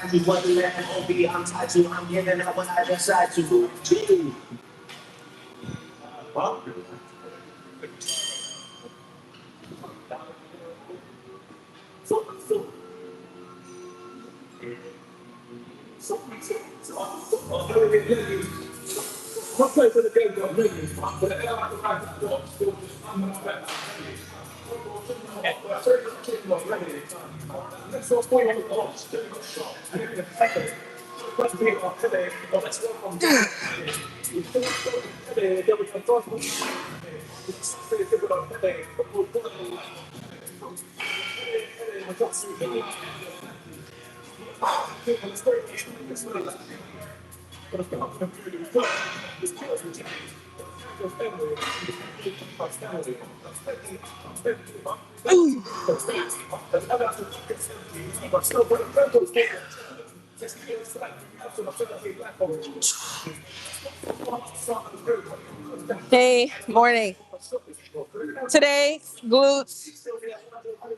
just want to let them be. I'm tied to. I'm giving up when I decide to. Gee. Well, what play for the game got millions, but the hell out of the right still just I'm not back. Let's go play on the ball. Still got shot. And then the second. Let's be off today. Let's go from today. There was a first one. Let's say give it up today. We'll put it in. Hey, morning. Today, glutes.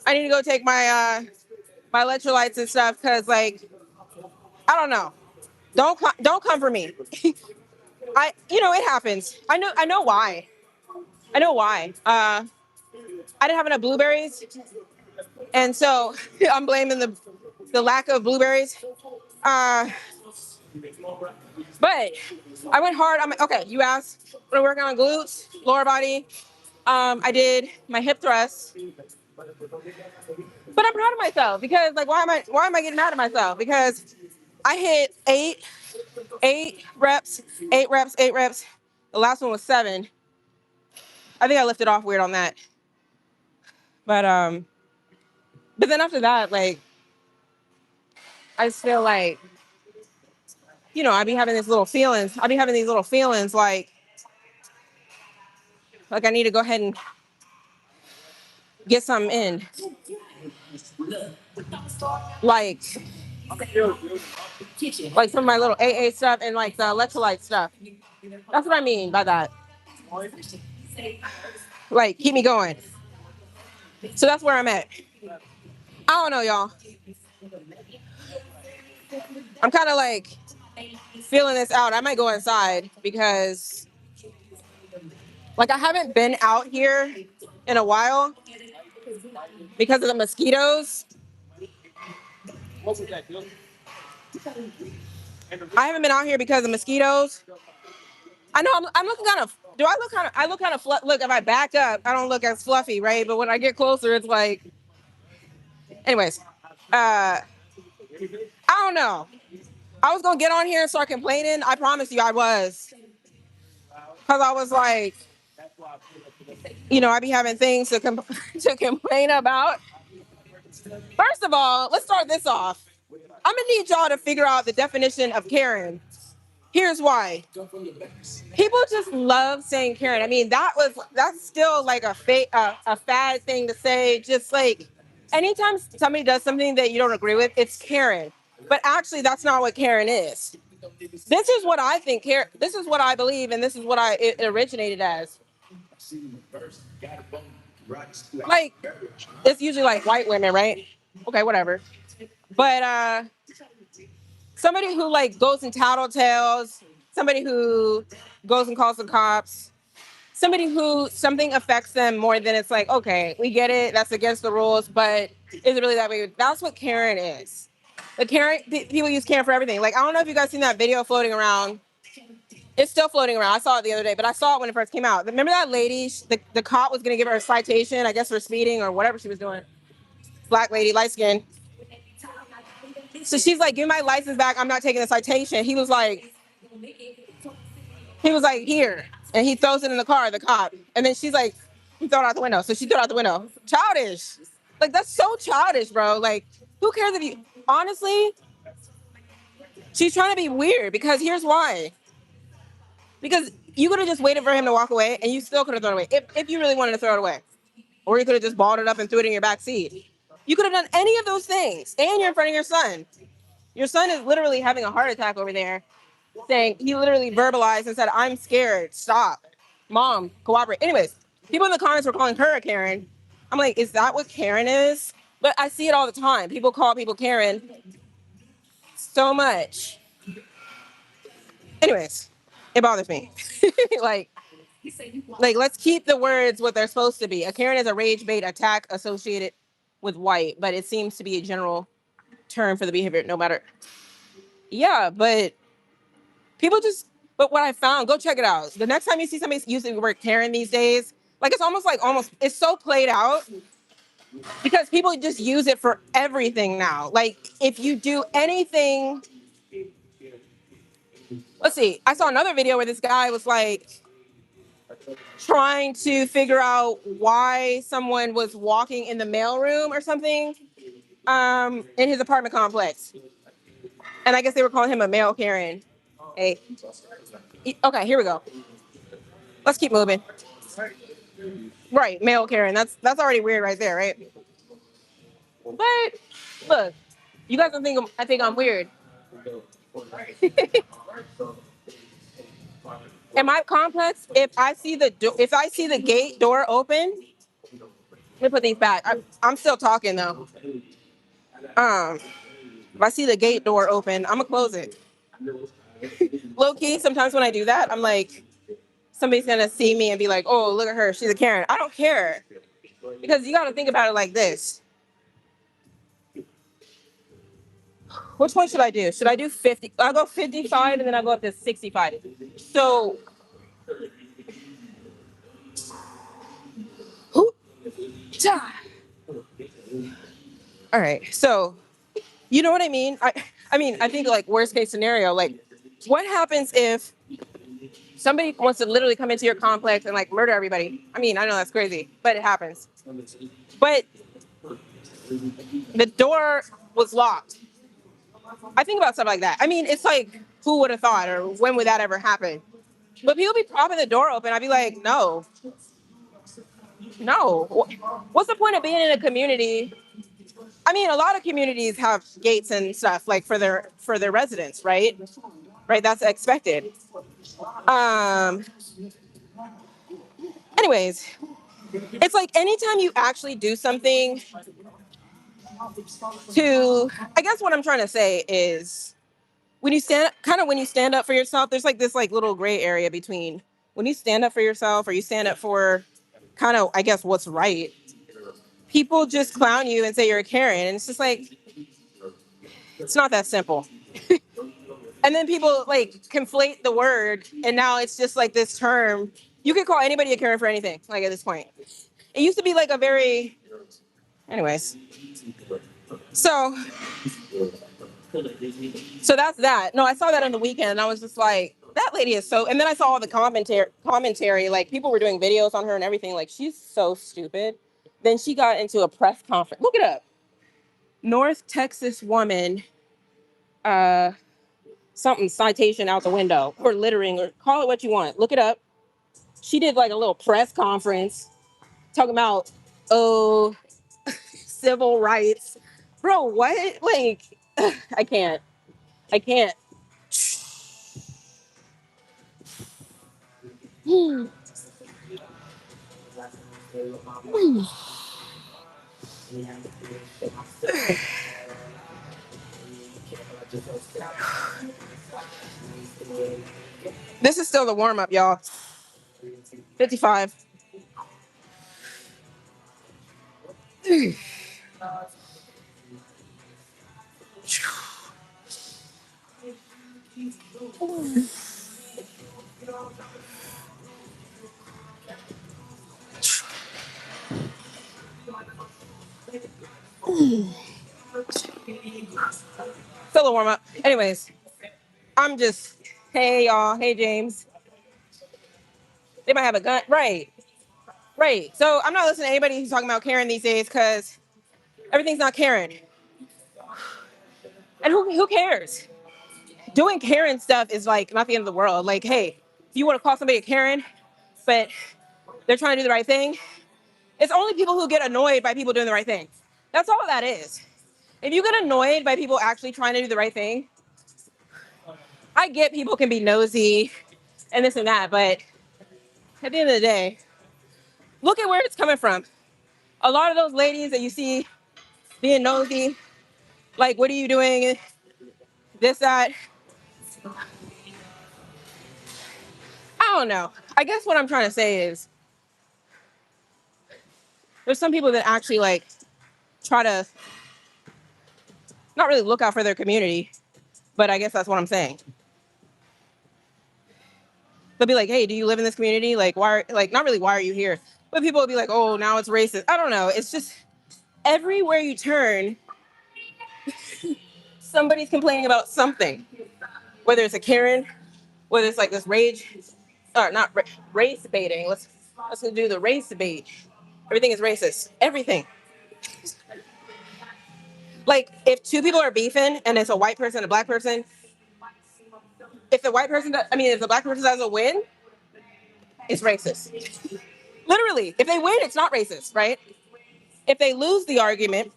I need to go take my electrolytes and stuff because, like, I don't know. Don't come for me. It happens. I know why. I know why. I didn't have enough blueberries, and so I'm blaming the lack of blueberries. Uh, but I went hard. Okay. You asked. I'm working on glutes, lower body. I did my hip thrusts, but I'm proud of myself because, like, why am I getting mad at myself? Because I hit eight reps, 8 reps, 8 reps. The last one was 7. I think I lifted off weird on that. But then after that, like, I just feel like, I be having these little feelings. I be having these little feelings like I need to go ahead and get something in. Like some of my little AA stuff and like the electrolyte stuff. That's what I mean by that. Like, keep me going. So that's where I'm at. I don't know, y'all. I'm kind of like feeling this out. I might go inside because, like, I haven't been out here in a while because of the mosquitoes. I haven't been out here because of mosquitoes. I know I'm looking kind of. Do I look kind of? I look kind of. Look, if I back up, I don't look as fluffy, right? But when I get closer, it's like. Anyways, I don't know. I was gonna get on here and start complaining. I promise you, I was, because I was like, I be having things to to complain about. First of all, let's start this off. I'm gonna need y'all to figure out the definition of Karen. Here's why. People just love saying Karen. I mean, that's still like a fad thing to say. Just like anytime somebody does something that you don't agree with, it's Karen. But actually, that's not what Karen is. This is what I think. This is what I believe, and this is what it originated as. Like, it's usually like white women, right? Okay, whatever. But somebody who like goes and tattletales, somebody who goes and calls the cops, somebody who something affects them more than it's like, okay, we get it, that's against the rules, but is it really that way? That's what Karen is. The Karen, people use Karen for everything. Like, I don't know if you guys seen that video floating around. It's still floating around. I saw it the other day, but I saw it when it first came out. Remember that lady? The cop was going to give her a citation, I guess, for speeding or whatever she was doing. Black lady, light skin. So she's like, give my license back. I'm not taking the citation. He was like, here. And he throws it in the car, the cop. And then she's like, you throw it out the window. So she threw it out the window. Childish. Like, that's so childish, bro. Like, who cares if you, honestly, she's trying to be weird because here's why. Because you could have just waited for him to walk away and you still could have thrown it away if you really wanted to throw it away. Or you could have just balled it up and threw it in your back seat. You could have done any of those things. And you're in front of your son. Your son is literally having a heart attack over there, saying he literally verbalized and said, I'm scared. Stop. Mom, cooperate. Anyways, people in the comments were calling her a Karen. I'm like, is that what Karen is? But I see it all the time. People call people Karen. so much. Anyways, it bothers me. like, let's keep the words what they're supposed to be. A Karen is a rage bait attack associated with white, but it seems to be a general term for the behavior, no matter. Yeah, but people just. But what I found, go check it out. The next time you see somebody using the word Karen these days, it's almost it's so played out because people just use it for everything now. Like if you do anything, let's see. I saw another video where this guy was like trying to figure out why someone was walking in the mailroom or something in his apartment complex. And I guess they were calling him a male Karen. Hey. Okay, here we go. Let's keep moving. Right, male Karen. That's already weird right there, right? But look, you guys don't think I think I'm weird. In my complex, if I see the gate door open, let me put these back. I'm still talking though. If I see the gate door open, I'm gonna close it. Low key, sometimes when I do that, I'm like, somebody's gonna see me and be like, "Oh, look at her, she's a Karen." I don't care because you got to think about it like this. Which one should I do? Should I do 50? I'll go 55 and then I'll go up to 65. So, who? All right. So, you know what I mean? I think like worst case scenario, like what happens if somebody wants to literally come into your complex and like murder everybody? I mean, I know that's crazy, but it happens. But the door was locked. I think about stuff like that. I mean, it's like, who would have thought, or when would that ever happen? But people be propping the door open. I'd be like, no, no. What's the point of being in a community? I mean, a lot of communities have gates and stuff like for their residents, right? Right, that's expected. Um. Anyways, it's like anytime you actually do something to, I guess what I'm trying to say is when you stand up for yourself, there's like this like little gray area between when you stand up for yourself or you stand up for kind of, I guess, what's right. People just clown you and say you're a Karen, and it's just like it's not that simple. And then people like conflate the word, and now it's just like this term. You can call anybody a Karen for anything. Like at this point, it used to be like a very, anyways. So So that's that. No, I saw that on the weekend and I was just like, that lady is so, and then I saw all the commentary, like people were doing videos on her and everything. Like, she's so stupid. Then she got into a press conference. Look it up. North Texas woman, uh, something citation out the window for littering, or call it what you want. Look it up. She did like a little press conference talking about, oh, civil rights. Bro, what? Like, I can't. I can't. This is still the warm up, y'all. 55. Still a warm up. Anyways, I'm just, hey, y'all. Hey, James. They might have a gun. Right. Right. So I'm not listening to anybody who's talking about Karen these days because everything's not Karen. And who cares? Doing Karen stuff is like not the end of the world. Like, hey, if you want to call somebody a Karen, but they're trying to do the right thing, it's only people who get annoyed by people doing the right thing. That's all that is. If you get annoyed by people actually trying to do the right thing, I get people can be nosy and this and that, but at the end of the day, look at where it's coming from. A lot of those ladies that you see being nosy, like, what are you doing? this, that. I don't know. I guess what I'm trying to say is there's some people that actually like try to not really look out for their community, but I guess that's what I'm saying. They'll be like, "Hey, do you live in this community? Like, why? Like, not really. Why are you here?" But people will be like, "Oh, now it's racist." I don't know. It's just everywhere you turn, somebody's complaining about something. Whether it's a Karen, whether it's like this rage, or not race baiting. Let's do the race debate. Everything is racist. Everything. Like, if two people are beefing and it's a white person and a black person, if the white person, if the black person doesn't win, it's racist. Literally, if they win, it's not racist, right? If they lose the argument,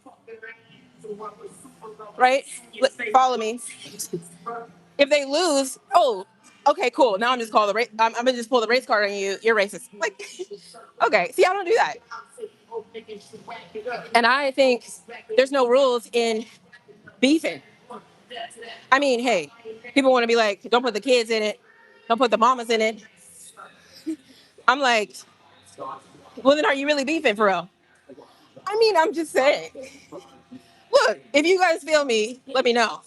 right? Follow me. If they lose, oh, okay, cool. Now I'm just call the race. I'm gonna just pull the race card on you. You're racist. Like, okay. See, I don't do that. And I think there's no rules in beefing. I mean, hey, people want to be like, don't put the kids in it, don't put the mamas in it. I'm like, well, then are you really beefing for real? I mean, I'm just saying. Look, if you guys feel me, let me know.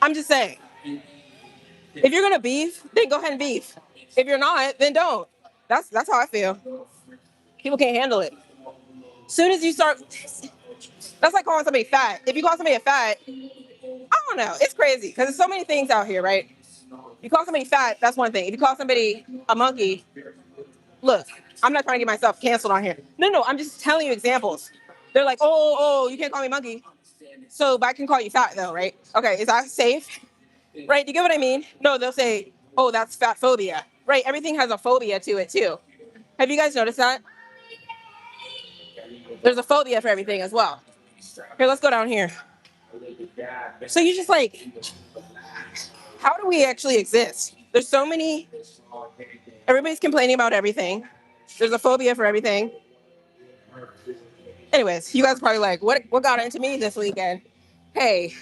I'm just saying. If you're gonna beef, then go ahead and beef. If you're not, then don't. That's how I feel. People can't handle it. Soon as you start, that's like calling somebody fat. If you call somebody a fat, I don't know. It's crazy because there's so many things out here, right? You call somebody fat, that's one thing. If you call somebody a monkey, look, I'm not trying to get myself canceled on here. No, I'm just telling you examples. They're like, oh, you can't call me monkey. So, but I can call you fat though, right? Okay, is that safe? Right? Do you get what I mean? No, they'll say, oh, that's fat phobia. Right? Everything has a phobia to it too. Have you guys noticed that? There's a phobia for everything as well. Here, let's go down here. So you just like, how do we actually exist? There's so many, everybody's complaining about everything. There's a phobia for everything. Anyways, you guys are probably like, what got into me this weekend? Hey,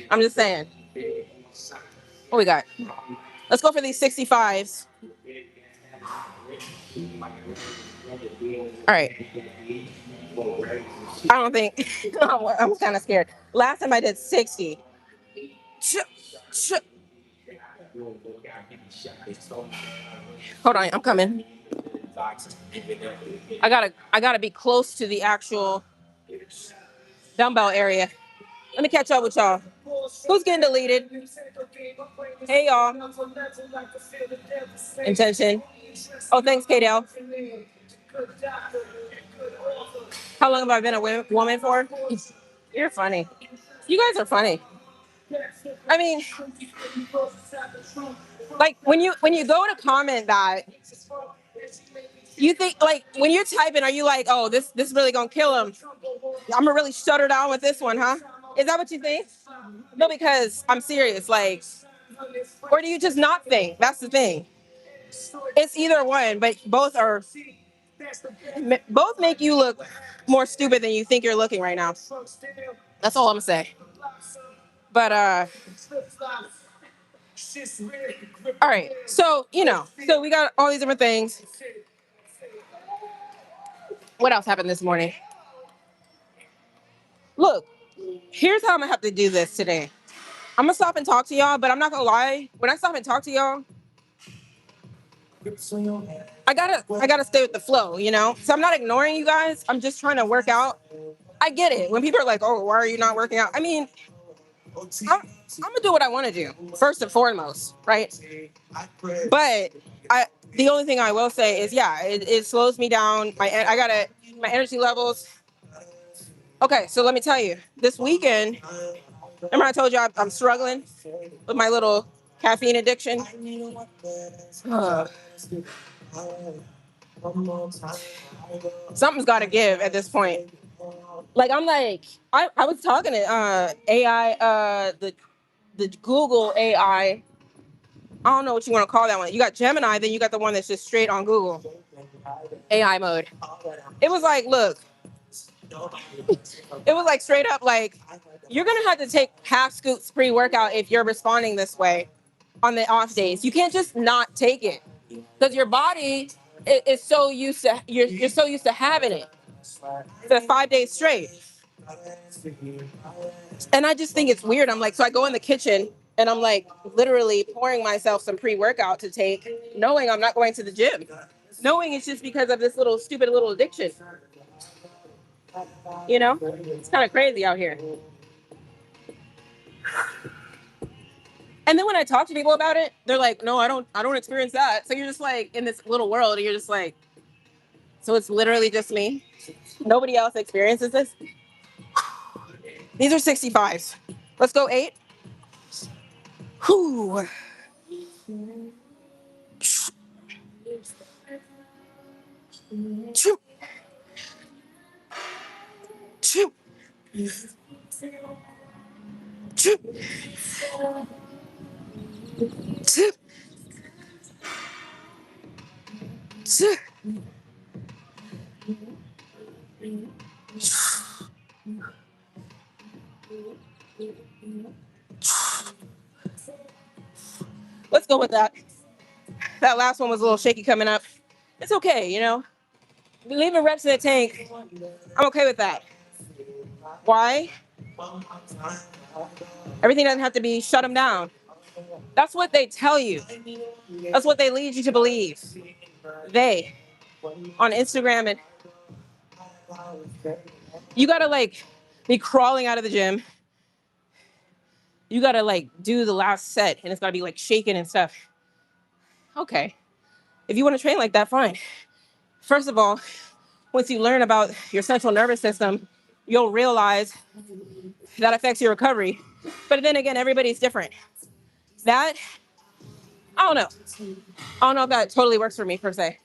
I'm just saying. What we got? Let's go for these 65s. All right. I don't think, I'm kind of scared. Last time I did 60. Hold on, I'm coming. I gotta be close to the actual dumbbell area. Let me catch up with y'all. Who's getting deleted? Hey y'all. Intention. Oh, thanks, Kadel. How long have I been a woman for? You're funny. You guys are funny. I mean, like when you go to comment that, you think like when you're typing, are you like, oh, this really gonna kill him? I'm gonna really shut her down with this one, huh? Is that what you think? No, because I'm serious. Like, or do you just not think? That's the thing. It's either one, but both make you look more stupid than you think you're looking right now. That's all I'm saying. But all right. So so we got all these different things. What else happened this morning? Look, here's how I'm gonna have to do this today. I'm gonna stop and talk to y'all, but I'm not gonna lie. When I stop and talk to y'all, I gotta stay with the flow, So I'm not ignoring you guys. I'm just trying to work out. I get it. When people are like, "Oh, why are you not working out?" I mean, I'm gonna do what I want to do first and foremost, right? But the only thing I will say is, yeah, it slows me down. My energy levels. Okay, so let me tell you, this weekend, remember I told you I'm struggling with my little caffeine addiction. Something's got to give at this point. Like I was talking to AI, the Google AI. I don't know what you want to call that one. You got Gemini, then you got the one that's just straight on Google AI mode. It was like, look, It was like straight up like you're gonna have to take half scoops pre-workout if you're responding this way on the off days. You can't just not take it because your body is so used to you're so used to having it for 5 days straight. And I just think it's weird. I'm like, so I go in the kitchen and I'm like literally pouring myself some pre-workout to take, knowing I'm not going to the gym, knowing it's just because of this little stupid little addiction. You know, it's kind of crazy out here. And then when I talk to people about it, they're like, "No, I don't experience that." So you're just like in this little world, and you're just like, so it's literally just me. Nobody else experiences this. These are 65s. Let's go 8. Whew. Choo, choo, choo, choo, choo. Let's go with that. That last one was a little shaky coming up. It's okay, you know. Leaving reps in the tank, I'm okay with that. Why? Everything doesn't have to be shut them down. That's what they tell you. That's what they lead you to believe. They on Instagram, and you gotta like be crawling out of the gym. You gotta like do the last set and it's gotta be like shaking and stuff. Okay. If you want to train like that, fine. First of all, once you learn about your central nervous system, you'll realize that affects your recovery. But then again, everybody's different. That, I don't know. I don't know if that totally works for me per se.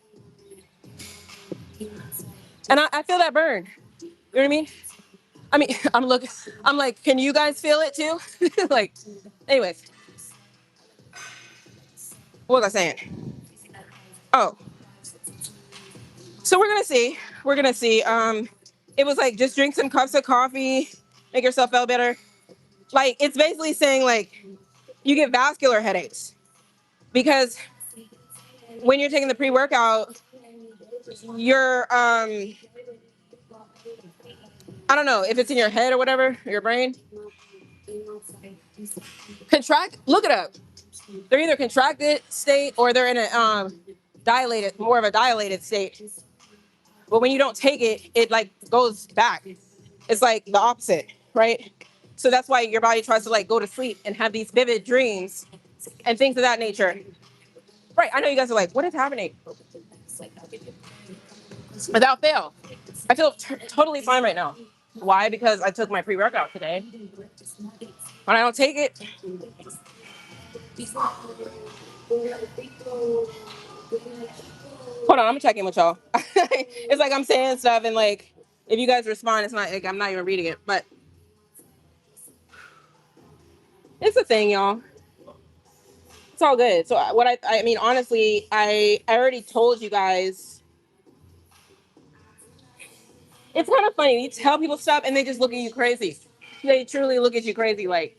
And I feel that burn. You know what I mean? I mean, I'm like, can you guys feel it too? Like, anyways, what was I saying? Oh, so we're gonna see. We're gonna see. It was like just drink some cups of coffee, make yourself feel better. Like it's basically saying like you get vascular headaches because when you're taking the pre-workout, you're I don't know if it's in your head or whatever, your brain. Contract. Look it up. They're either contracted state or they're in a dilated, more of a dilated state. But when you don't take it, it like goes back. It's like the opposite, right? So that's why your body tries to like go to sleep and have these vivid dreams and things of that nature. Right. I know you guys are like, what is happening? Without fail. I feel totally fine right now. Why? Because I took my pre-workout today. When I don't take it, hold on, I'm checking with y'all. It's like I'm saying stuff and like if you guys respond, it's not like I'm not even reading it, but it's a thing, y'all. It's all good. So what I mean, honestly, I already told you guys. It's kind of funny. You tell people stuff and they just look at you crazy. They truly look at you crazy, like.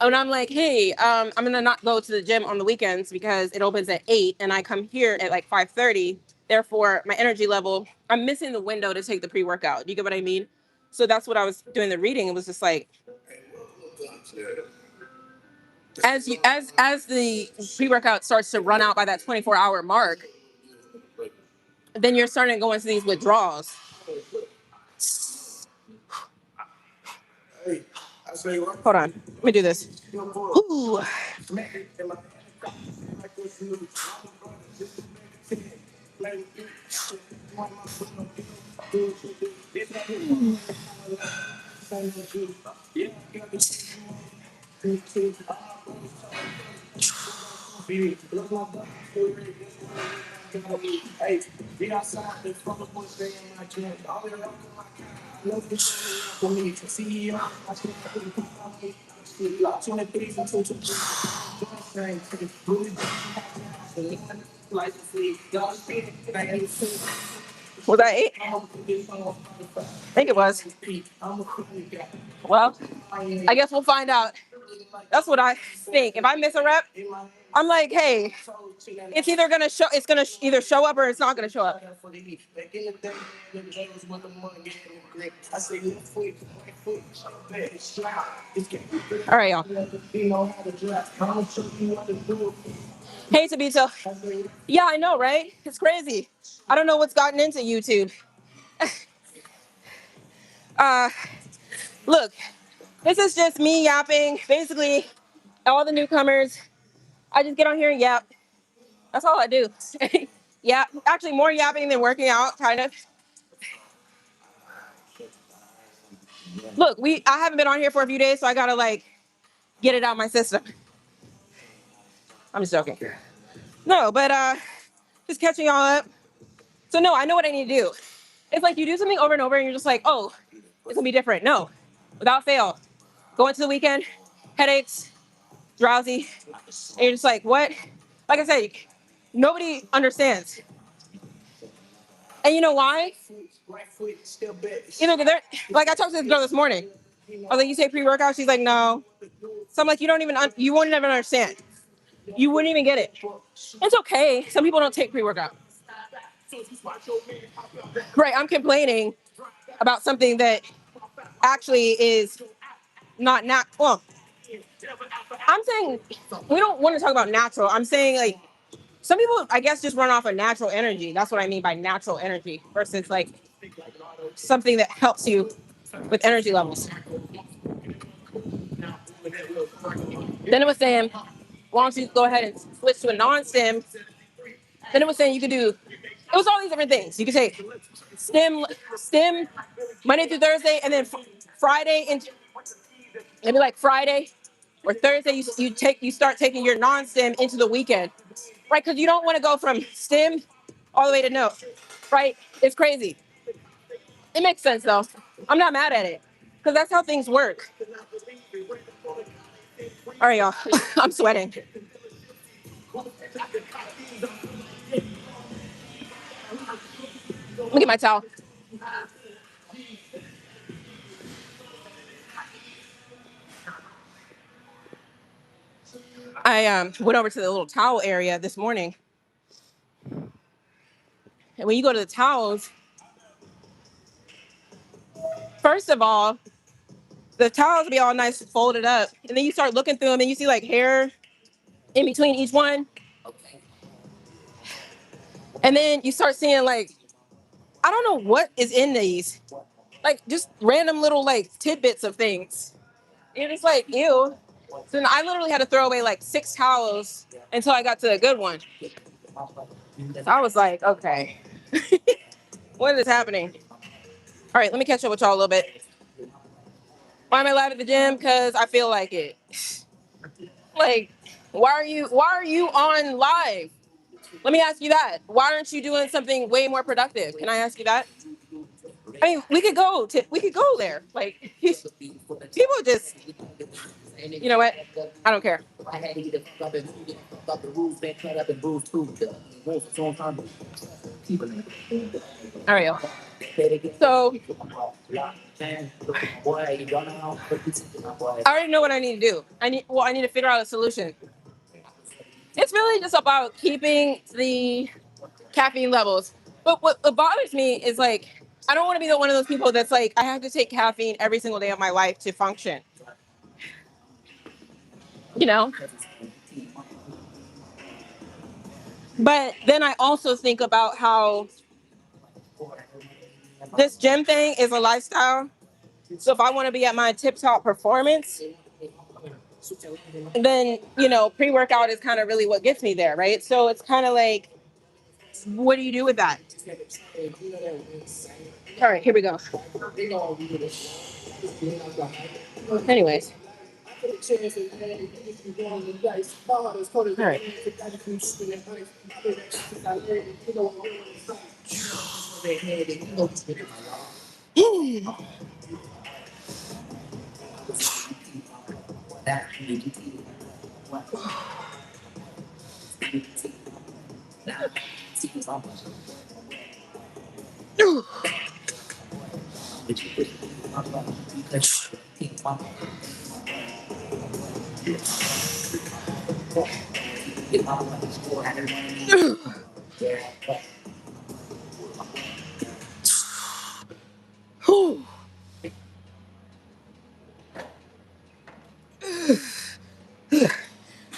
And I'm like, hey, I'm gonna not go to the gym on the weekends because it opens at 8 and I come here at like 5:30. Therefore, my energy level, I'm missing the window to take the pre-workout. You get what I mean? So that's what I was doing the reading. It was just like as the pre-workout starts to run out by that 24-hour mark, then you're starting to go into these withdrawals. Hold on, let me do this. Ooh. Was that 8? I think it was. Well, I guess we'll find out. That's what I think. If I miss a rep, I'm like, hey, it's either gonna show. It's gonna either show up or it's not gonna show up. All right, y'all. Hey, Tabitha. Yeah, I know, right? It's crazy. I don't know what's gotten into YouTube. Uh, look, this is just me yapping. Basically, all the newcomers, I just get on here and yap. That's all I do. Yeah, actually more yapping than working out, kind of. Look, I haven't been on here for a few days, so I gotta like get it out of my system. I'm just joking. No, but just catching y'all up. So no, I know what I need to do. It's like you do something over and over and you're just like, oh, it's gonna be different. No, without fail. Go into the weekend, headaches, drowsy, and you're just like, what? Like I said, nobody understands. And you know why? Either they're like I talked to this girl this morning. I was like, you say pre-workout? She's like, no. So I'm like, you don't even you won't even understand. You wouldn't even get it. It's okay. Some people don't take pre-workout. Right, I'm complaining about something that actually is not well, I'm saying we don't want to talk about natural. I'm saying like some people I guess just run off of natural energy. That's what I mean by natural energy versus like something that helps you with energy levels. Then it was saying, why don't you go ahead and switch to a non-stim? Then it was saying you could do, it was all these different things. You could take stim Monday through Thursday, and then Friday into maybe like Friday or Thursday, you start taking your non-stim into the weekend, right? Because you don't want to go from stim all the way to no, right? It's crazy. It makes sense though. I'm not mad at it because that's how things work. All right, y'all. I'm sweating. Let me get my towel. I went over to the little towel area this morning. And when you go to the towels, first of all, the towels be all nice folded up. And then you start looking through them and you see like hair in between each one. And then you start seeing like, I don't know what is in these. Like just random little like tidbits of things. You're just like, ew. So then I literally had to throw away like 6 towels until I got to a good one. So I was like, okay, what is happening? All right, let me catch up with y'all a little bit. Why am I live at the gym? Because I feel like it. Like, why are you on live? Let me ask you that. Why aren't you doing something way more productive? Can I ask you that? I mean, we could go there. Like people just, you know what? I don't care. All right, y'all. So I already know what I need to do. I need to figure out a solution. It's really just about keeping the caffeine levels. But what bothers me is like I don't want to be the one of those people that's like I have to take caffeine every single day of my life to function. You know? But then I also think about how this gym thing is a lifestyle. So if I want to be at my tip top performance, then pre-workout is kind of really what gets me there, right? So it's kind of like, what do you do with that? All right, here we go. Anyways. All right.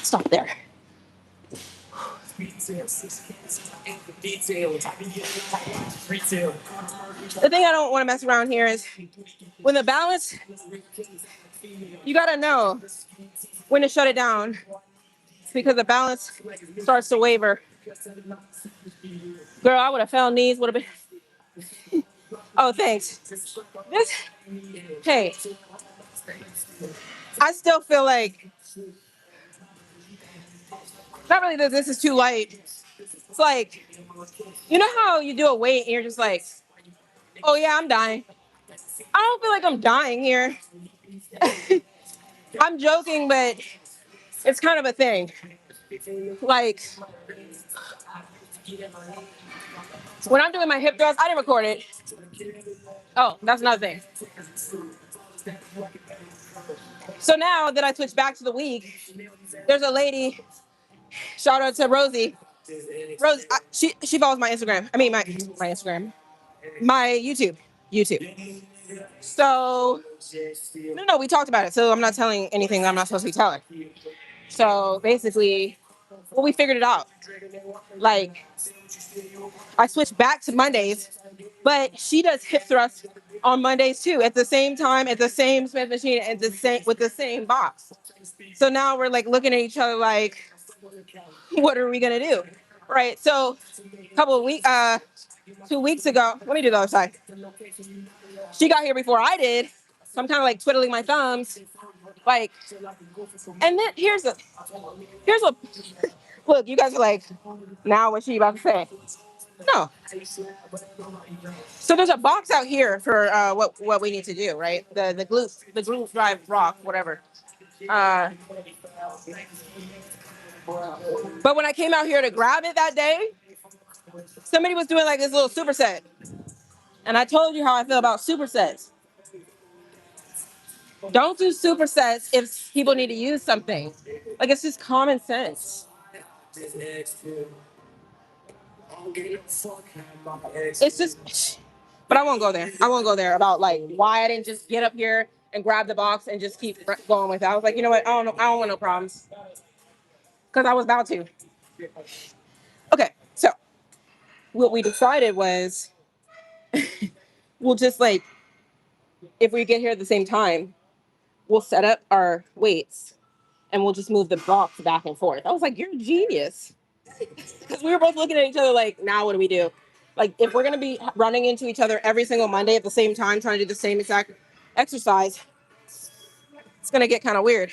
Stop there. The thing I don't want to mess around here is when the balance, you gotta know when to shut it down because the balance starts to waver. Girl, I would have found these, would have been. Oh, thanks. This, hey, I still feel like, not really that this is too light. It's like, you know how you do a weight and you're just like, oh yeah, I'm dying. I don't feel like I'm dying here. I'm joking, but it's kind of a thing. Like, when I'm doing my hip thrust, I didn't record it. Oh, that's another thing. So now that I switched back to the week, there's a lady. Shout out to Rosie. Rosie, she follows my Instagram. I mean my Instagram, my YouTube. So no, we talked about it. So I'm not telling anything I'm not supposed to be telling. So basically, well, we figured it out. Like I switched back to Mondays, but she does hip thrust on Mondays too, at the same time, at the same Smith machine, at the same with the same box. So now we're like looking at each other like, what are we gonna do? Right. So a couple of weeks 2 weeks ago, let me do the other side. She got here before I did. So I'm kind of like twiddling my thumbs. Like, and then here's what look, you guys are like, now what's she about to say? No. So there's a box out here for what we need to do, right? The glute drive rock, whatever. Uh, but when I came out here to grab it that day, somebody was doing like this little superset. And I told you how I feel about supersets. Don't do supersets if people need to use something. Like it's just common sense. It's just, but I won't go there. I won't go there about like why I didn't just get up here and grab the box and just keep going with it. I was like, you know what? I don't know. I don't want no problems because I was about to. Okay, so what we decided was we'll just like if we get here at the same time, we'll set up our weights and we'll just move the box back and forth. I was like, you're a genius. Because we were both looking at each other like, now what do we do? Like, if we're going to be running into each other every single Monday at the same time, trying to do the same exact exercise, it's going to get kind of weird.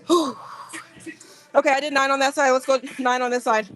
Okay, I did 9 on that side. Let's go 9 on this side.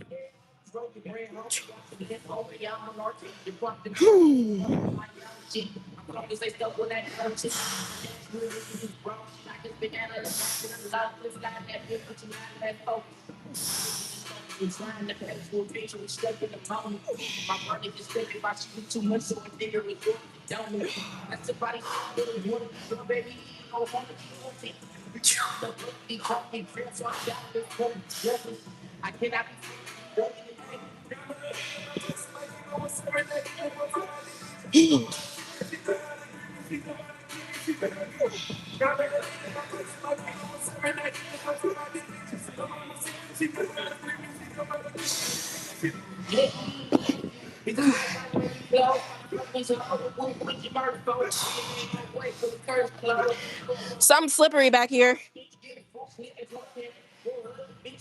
Something slippery back here.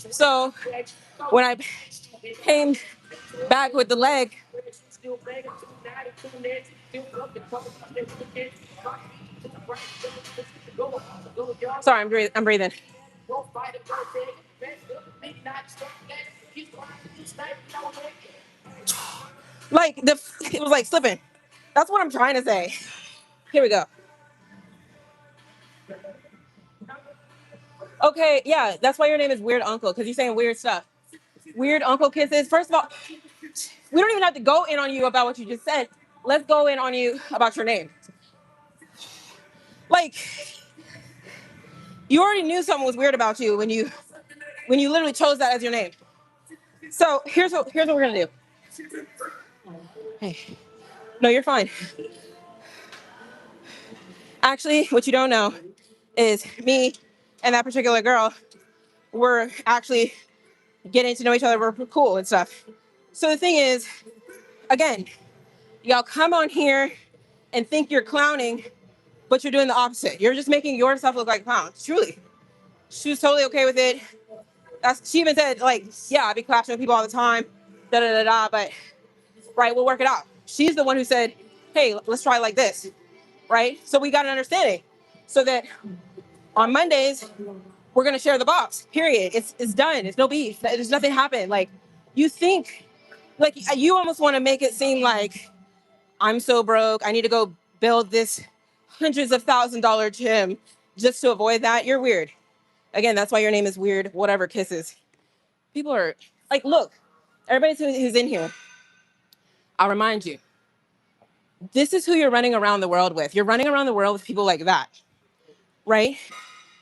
So when I came back with the leg, sorry, I'm breathing. Like it was like slipping. That's what I'm trying to say. Here we go. Okay, yeah, that's why your name is Weird Uncle, because you're saying weird stuff. Weird Uncle Kisses. First of all, we don't even have to go in on you about what you just said. let's go in on you about your name. Like, you already knew something was weird about you when you literally chose that as your name. So here's what we're gonna do. Hey, no, you're fine. Actually, what you don't know is me and that particular girl were actually getting to know each other. We're cool and stuff. So the thing is, again, y'all come on here and think you're clowning, but you're doing the opposite. You're just making yourself look like a clown. Truly, she was totally okay with it. She even said, like, yeah, I be clashing with people all the time, da da da da. But right, we'll work it out. She's the one who said, hey, let's try like this, right? So we got an understanding, so that on Mondays we're gonna share the box. Period. It's done. It's no beef. There's nothing happened. Like, you think, like, you almost want to make it seem like I'm so broke. I need to go build this hundreds of $1,000 gym just to avoid that. You're weird. Again, that's why your name is Weird Whatever Kisses. People are like, look, everybody who's in here, I'll remind you, this is who you're running around the world with. You're running around the world with people like that, right?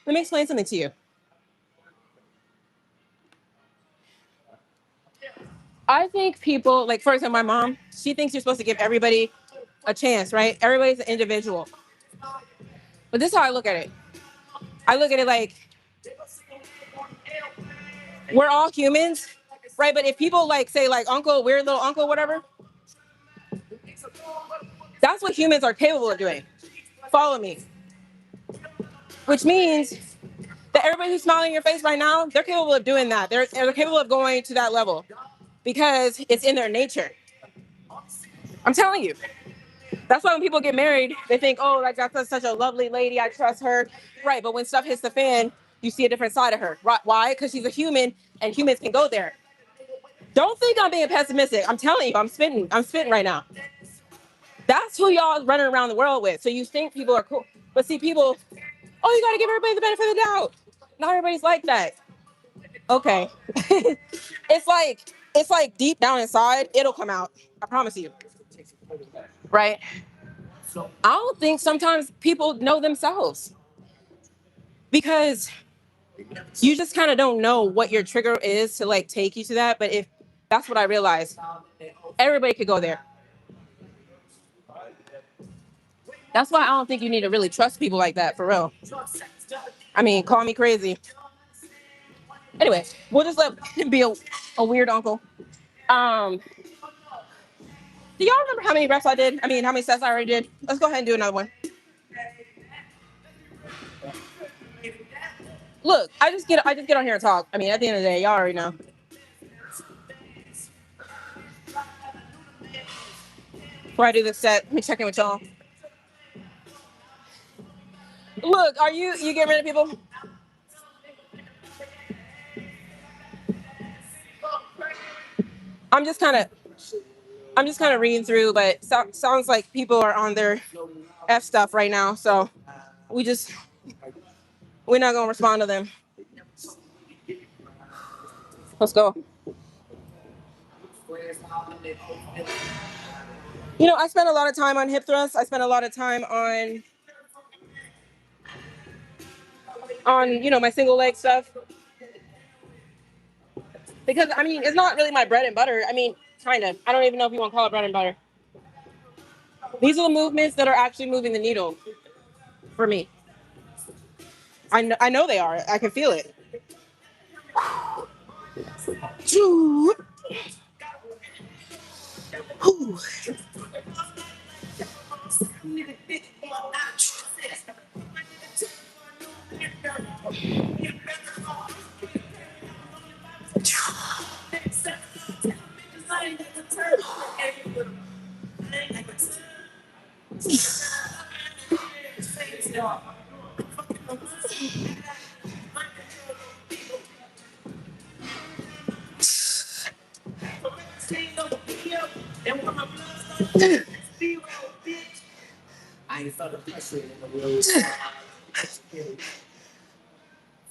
Let me explain something to you. I think people, like, for example, my mom, she thinks you're supposed to give everybody a chance, right? Everybody's an individual. But this is how I look at it. I look at it like, we're all humans, right? But if people like say like uncle, weird little uncle, whatever, that's what humans are capable of doing. Follow me. Which means that everybody who's smiling in your face right now, they're capable of doing that. They're capable of going to that level because it's in their nature. I'm telling you. That's why when people get married, they think, oh, like that's such a lovely lady. I trust her. Right. But when stuff hits the fan, you see a different side of her. Right? Why? Because she's a human and humans can go there. Don't think I'm being pessimistic. I'm telling you, I'm spitting. I'm spitting right now. That's who y'all running around the world with. So you think people are cool. But see, people, oh, you got to give everybody the benefit of the doubt. Not everybody's like that. Okay. it's like deep down inside, it'll come out. I promise you. Right? I don't think sometimes people know themselves because you just kind of don't know what your trigger is to like take you to that. But if that's what I realized, everybody could go there. That's why I don't think you need to really trust people like that for real. I mean, call me crazy. Anyway, we'll just let him be a weird uncle. Um, do y'all remember how many reps I did? I mean, how many sets I already did? Let's go ahead and do another one. Look, I just get on here and talk. I mean, at the end of the day, y'all already know. Before I do this set, let me check in with y'all. Look, are you getting rid of people? I'm just kind of I'm just kind of reading through, but sounds like people are on their F stuff right now. So we just we're not gonna respond to them. Let's go. I spent a lot of time on hip thrusts. I spent a lot of time on my single leg stuff because I mean it's not really my bread and butter. I mean, kind of. I don't even know if you want to call it bread and butter. These are the movements that are actually moving the needle for me. I know they are. I can feel it. I ain't felt the pressure in the real.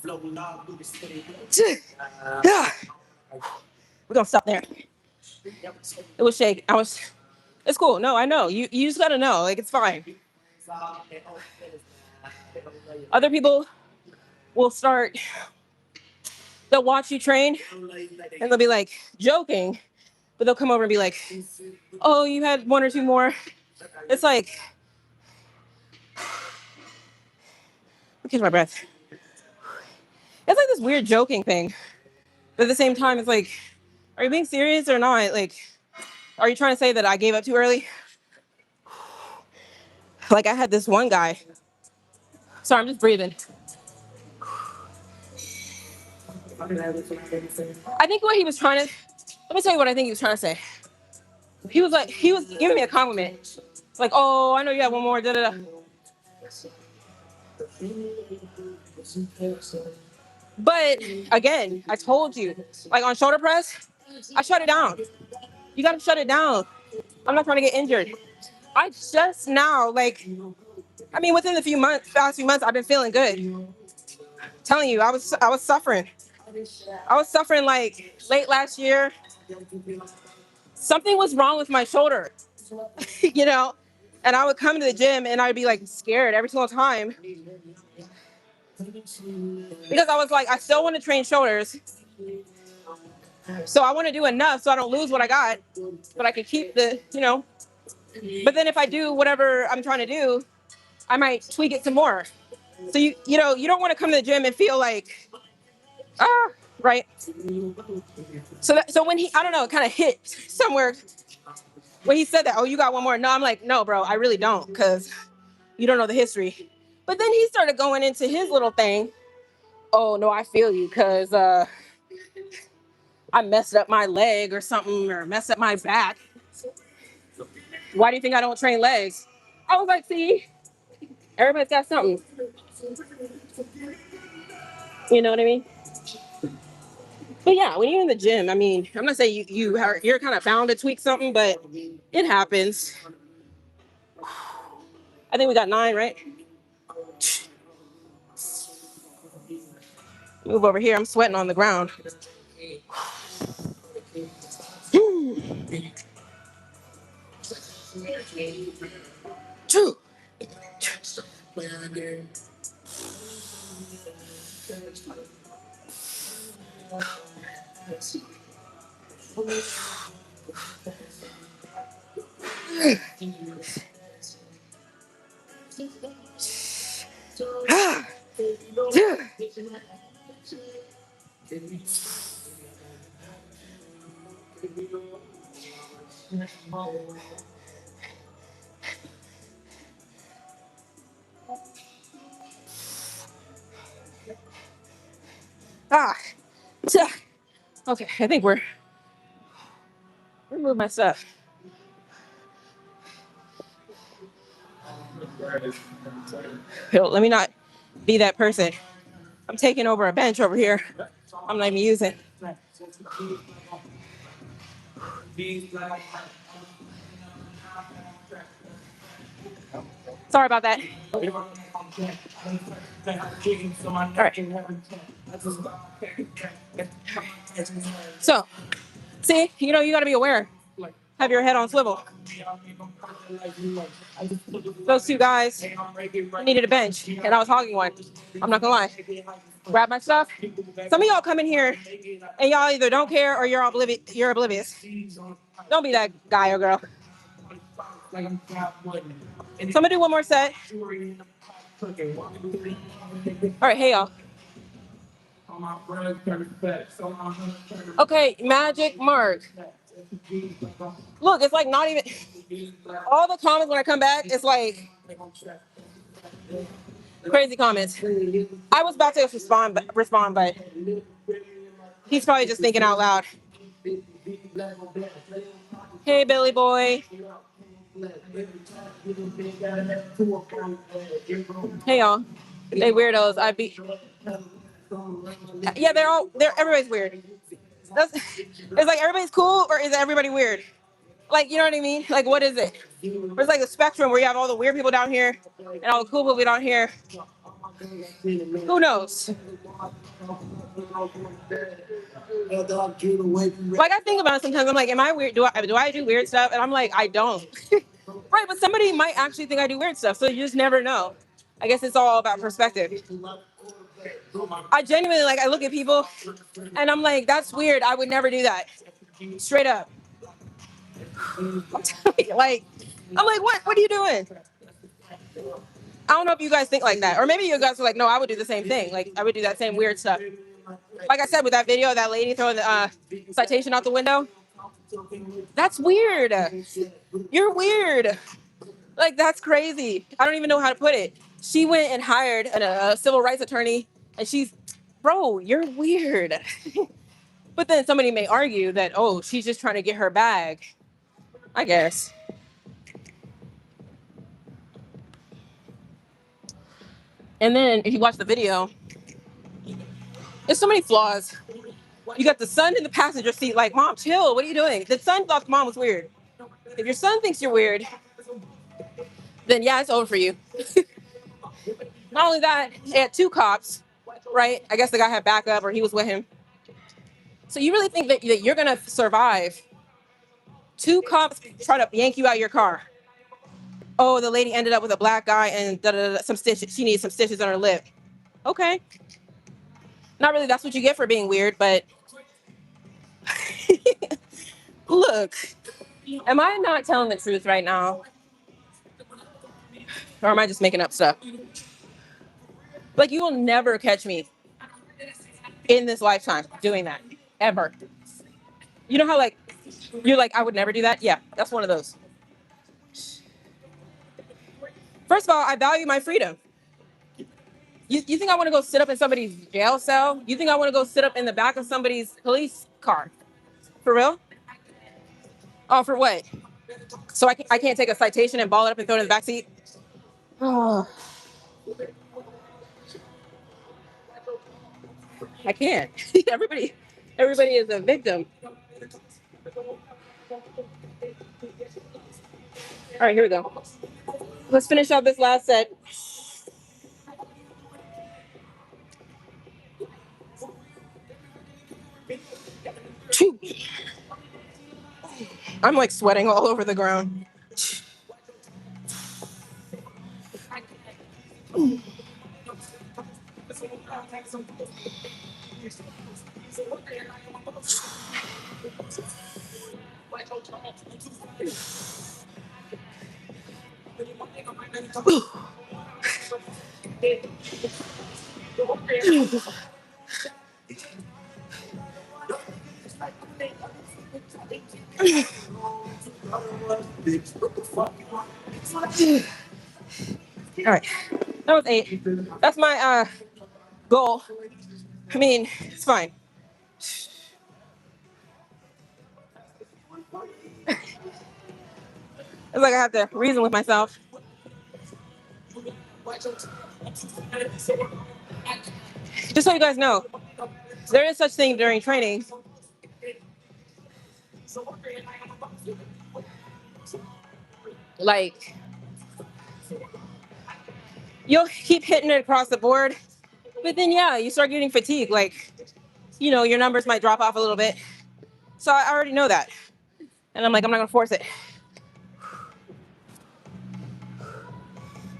Floating all through the city. We're gonna stop there. It was shake. It's cool. No, I know. You just gotta know. Like, it's fine. Other people will start, they'll watch you train and they'll be like joking, but they'll come over and be like, oh, you had one or two more. It's like, catch my breath. It's like this weird joking thing. But at the same time, it's like, are you being serious or not? Like, are you trying to say that I gave up too early? Like, I had this one guy. Sorry, I'm just breathing. I think what he was trying to, let me tell you what I think he was trying to say. He was giving me a compliment. Like, oh, I know you have one more, da da da. But again, I told you, like on shoulder press, I shut it down. You gotta shut it down. I'm not trying to get injured. I just now, like, I mean, within the past few months, I've been feeling good. Telling you, I was suffering. I was suffering like late last year. Something was wrong with my shoulder, you know? And I would come to the gym and I'd be like scared every single time because I was like, I still want to train shoulders. So I want to do enough so I don't lose what I got, but I can keep the, you know. But then if I do whatever I'm trying to do, I might tweak it some more. So you know, you don't want to come to the gym and feel like, right. So when I don't know, it kind of hit somewhere when he said that, oh, you got one more. No, I'm like, no, bro, I really don't, because you don't know the history. But then he started going into his little thing. Oh no, I feel you, because I messed up my leg or something, or messed up my back. Why do you think I don't train legs? I was like, see, everybody's got something. You know what I mean? But yeah, when you're in the gym, I mean, I'm not saying you're kind of bound to tweak something, but it happens. I think we got 9, right? Move over here. I'm sweating on the ground. Two. Ah. Okay, I think we're remove my stuff. Let me not be that person. I'm taking over a bench over here. I'm not even using. Sorry about that. All right. So, see, you know, you got to be aware. Have your head on swivel. Those two guys needed a bench, and I was hogging one. I'm not gonna lie. Grab my stuff. Some of y'all come in here, and y'all either don't care or you're oblivious. Don't be that guy or girl. So I'm gonna do one more set. All right, hey y'all. Okay, magic mark. Look, it's like not even all the comments when I come back. It's like crazy comments. I was about to respond, but he's probably just thinking out loud. Hey, Billy boy. Hey y'all. They weirdos. Yeah, everybody's weird. It's like everybody's cool, or is everybody weird? Like, you know what I mean? Like, what is it? It's like a spectrum where you have all the weird people down here and all the cool people down here. Who knows? Like I think about it sometimes. I'm like, am I weird? Do I do weird stuff? And I'm like, I don't. Right, but somebody might actually think I do weird stuff. So you just never know. I guess it's all about perspective. I genuinely like. I look at people, and I'm like, that's weird. I would never do that. Straight up. Like, I'm like, what? What are you doing? I don't know if you guys think like that, or maybe you guys are like, no, I would do the same thing. Like, I would do that same weird stuff. Like I said with that video, of that lady throwing the citation out the window. That's weird. You're weird. Like that's crazy. I don't even know how to put it. She went and hired a civil rights attorney, and bro, you're weird. But then somebody may argue that, oh, she's just trying to get her bag. I guess. And then if you watch the video, there's so many flaws. You got the son in the passenger seat, like, Mom, chill. What are you doing? The son thought the mom was weird. If your son thinks you're weird, then yeah, it's over for you. Not only that, he had two cops, right? I guess the guy had backup or he was with him. So you really think that you're going to survive two cops try to yank you out of your car? Oh, the lady ended up with a black guy and some stitches. She needs some stitches on her lip. Okay. Not really. That's what you get for being weird, but look, am I not telling the truth right now? Or am I just making up stuff? Like, you will never catch me in this lifetime doing that. Ever. You know how, like, you're like, I would never do that? Yeah, that's one of those. First of all, I value my freedom. You think I want to go sit up in somebody's jail cell? You think I want to go sit up in the back of somebody's police car? For real? Oh, for what? So I can't take a citation and ball it up and throw it in the back seat? Oh, I can't. everybody is a victim. All right, here we go. Let's finish up this last set. I'm like sweating all over the ground. All right, that was 8. That's my goal. I mean, it's fine. It's like I have to reason with myself. Just so you guys know, there is such thing during training. Like, you'll keep hitting it across the board, but then yeah, you start getting fatigued. Like, your numbers might drop off a little bit. So I already know that, and I'm like, I'm not gonna force it.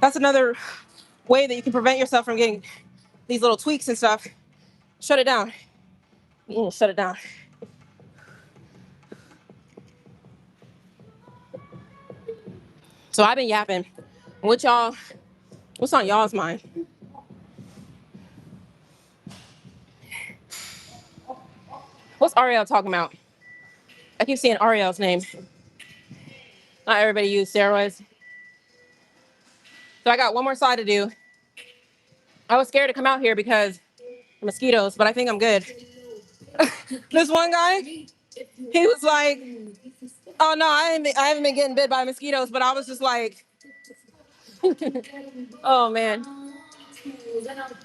That's another way that you can prevent yourself from getting these little tweaks and stuff. Shut it down. Shut it down. So I've been yapping. What's on y'all's mind? What's Ariel talking about? I keep seeing Ariel's name. Not everybody use steroids. So I got one more slide to do. I was scared to come out here because mosquitoes, but I think I'm good. This one guy, he was like, oh no, I haven't been getting bit by mosquitoes, but I was just like, oh man.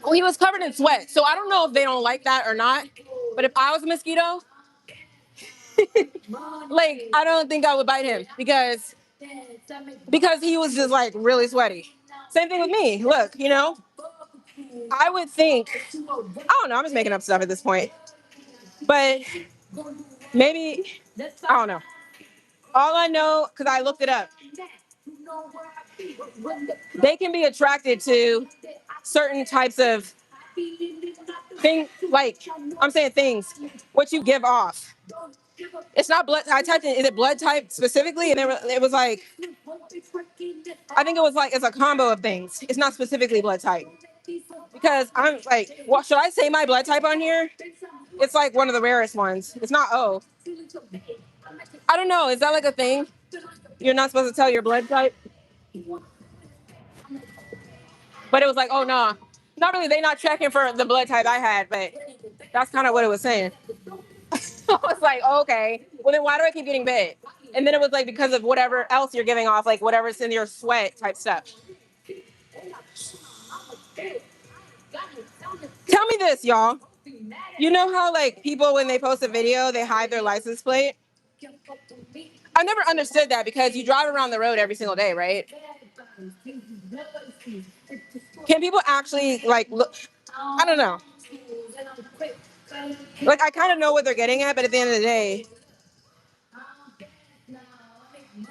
Well, he was covered in sweat, so I don't know if they don't like that or not. But if I was a mosquito, like I don't think I would bite him because he was just like really sweaty. Same thing with me. Look, I would think, I don't know, I'm just making up stuff at this point. But maybe, I don't know. All I know, because I looked it up, they can be attracted to certain types of things, like, I'm saying things, what you give off. It's not blood. I typed in, is it blood type specifically? And it was like, I think it was like, it's a combo of things. It's not specifically blood type. Because I'm like, well, should I say my blood type on here? It's like one of the rarest ones. It's not O. I don't know. Is that like a thing? You're not supposed to tell your blood type? But it was like, oh no, not really. They not checking for the blood type I had, but that's kind of what it was saying. I was like, oh, okay. Well, then why do I keep getting bit? And then it was like because of whatever else you're giving off, like whatever's in your sweat type stuff. Tell me this, y'all. You know how like people when they post a video, they hide their license plate? I never understood that because you drive around the road every single day, right? Can people actually like look? I don't know. Like I kind of know what they're getting at, but at the end of the day,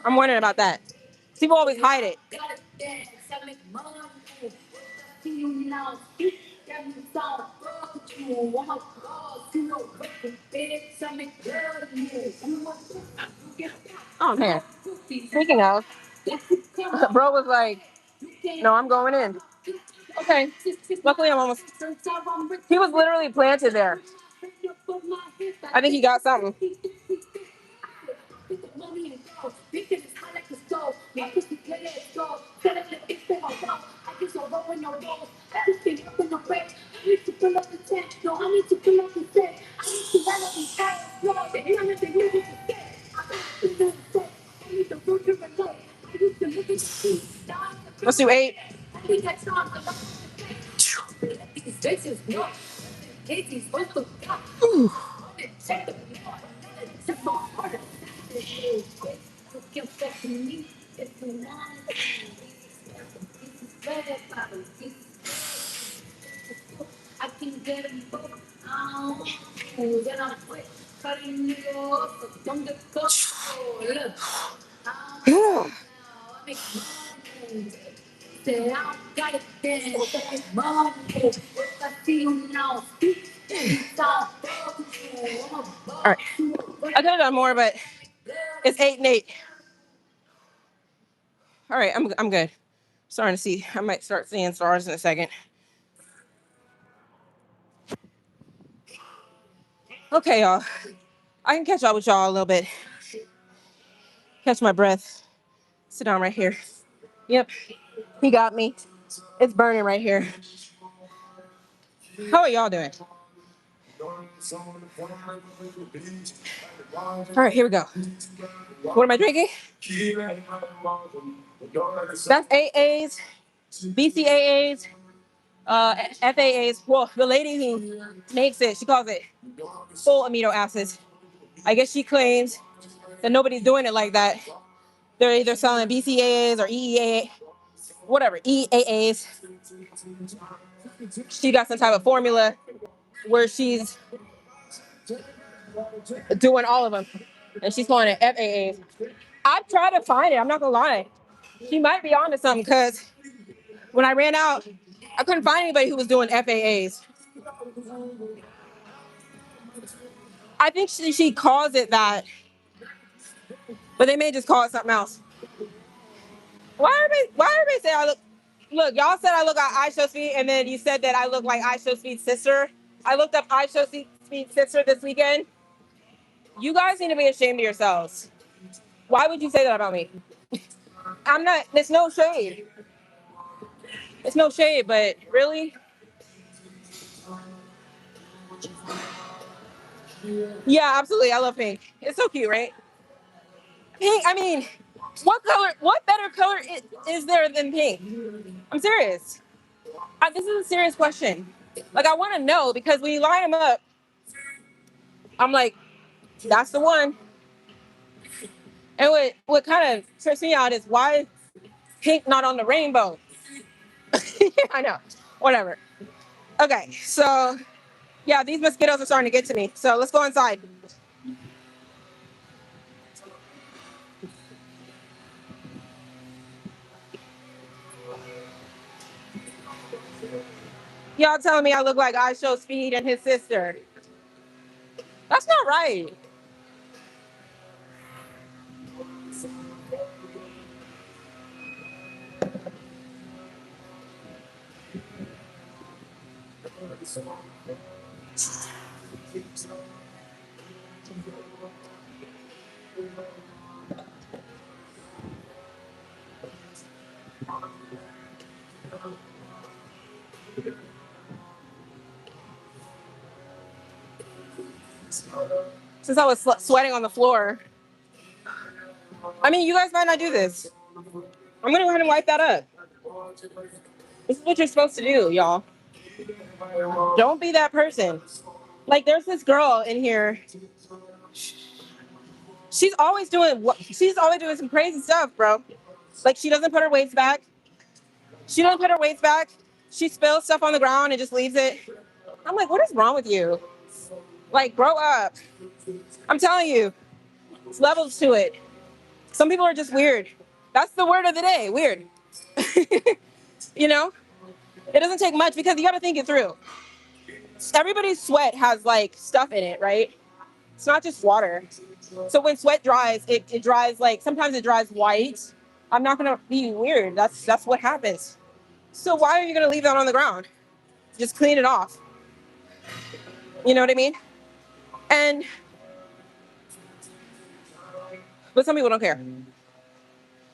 I'm wondering about that. People always hide it. Oh man. Speaking of, bro was like, no, I'm going in. Okay. Luckily, I'm almost. He was literally planted there. I think he got something. Let's do 8. Ooh. All right. I could have done more, but it's 8 and 8. All right, I'm good. Starting to see. I might start seeing stars in a second. Okay, y'all. I can catch up with y'all a little bit. Catch my breath. Sit down right here. Yep, he got me. It's burning right here. How are y'all doing? All right, here we go. What am I drinking? That's AAs, BCAAs, FAAs. Well, the lady who makes it, she calls it full amino acids. I guess she claims that nobody's doing it like that. They're either selling BCAAs or EEA, whatever, EAAs. She got some type of formula where she's doing all of them, and she's calling it FAAs. I've tried to find it. I'm not gonna lie. She might be onto something because when I ran out, I couldn't find anybody who was doing FAAs. I think she calls it that, but they may just call it something else. Why everybody say I look, y'all said I look like I Show Speed, and then you said that I look like I Show Speed's sister. I looked up I Show Speed's sister this weekend. You guys need to be ashamed of yourselves. Why would you say that about me? I'm not, there's no shade. It's no shade, but really? Yeah, absolutely. I love pink. It's so cute, right? Pink, I mean, what better color is there than pink? I'm serious. This is a serious question. Like, I want to know because when you line them up, I'm like, that's the one. And what kind of trips me out is why is pink not on the rainbow? Yeah, I know. Whatever. Okay, so yeah, these mosquitoes are starting to get to me. So let's go inside. Y'all telling me I look like I Show Speed and his sister. That's not right. Since I was sweating on the floor. I mean, you guys might not do this. I'm gonna go ahead and wipe that up. This is what you're supposed to do, y'all. Don't be that person. Like, there's this girl in here. She's always doing some crazy stuff, bro. Like, she doesn't put her weights back. She doesn't put her weights back. She spills stuff on the ground and just leaves it. I'm like, what is wrong with you? Like, grow up. I'm telling you, it's levels to it. Some people are just weird. That's the word of the day, weird. You know, it doesn't take much because you got to think it through. Everybody's sweat has like stuff in it, right? It's not just water. So when sweat dries, it dries like sometimes it dries white. I'm not gonna be weird. That's what happens. So why are you gonna leave that on the ground? Just clean it off. You know what I mean? And but some people don't care.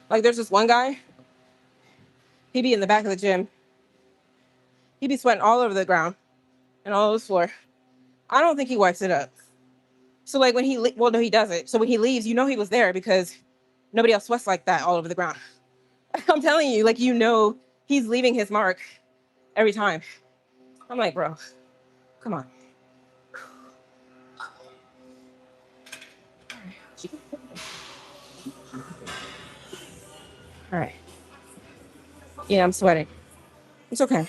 Like there's this one guy, he be in the back of the gym. He be sweating all over the ground and all over the floor. I don't think he wipes it up. So like when well no he doesn't. So when he leaves, you know he was there because nobody else sweats like that all over the ground. I'm telling you, like he's leaving his mark every time. I'm like, bro, come on. All right. Yeah, I'm sweating. It's okay.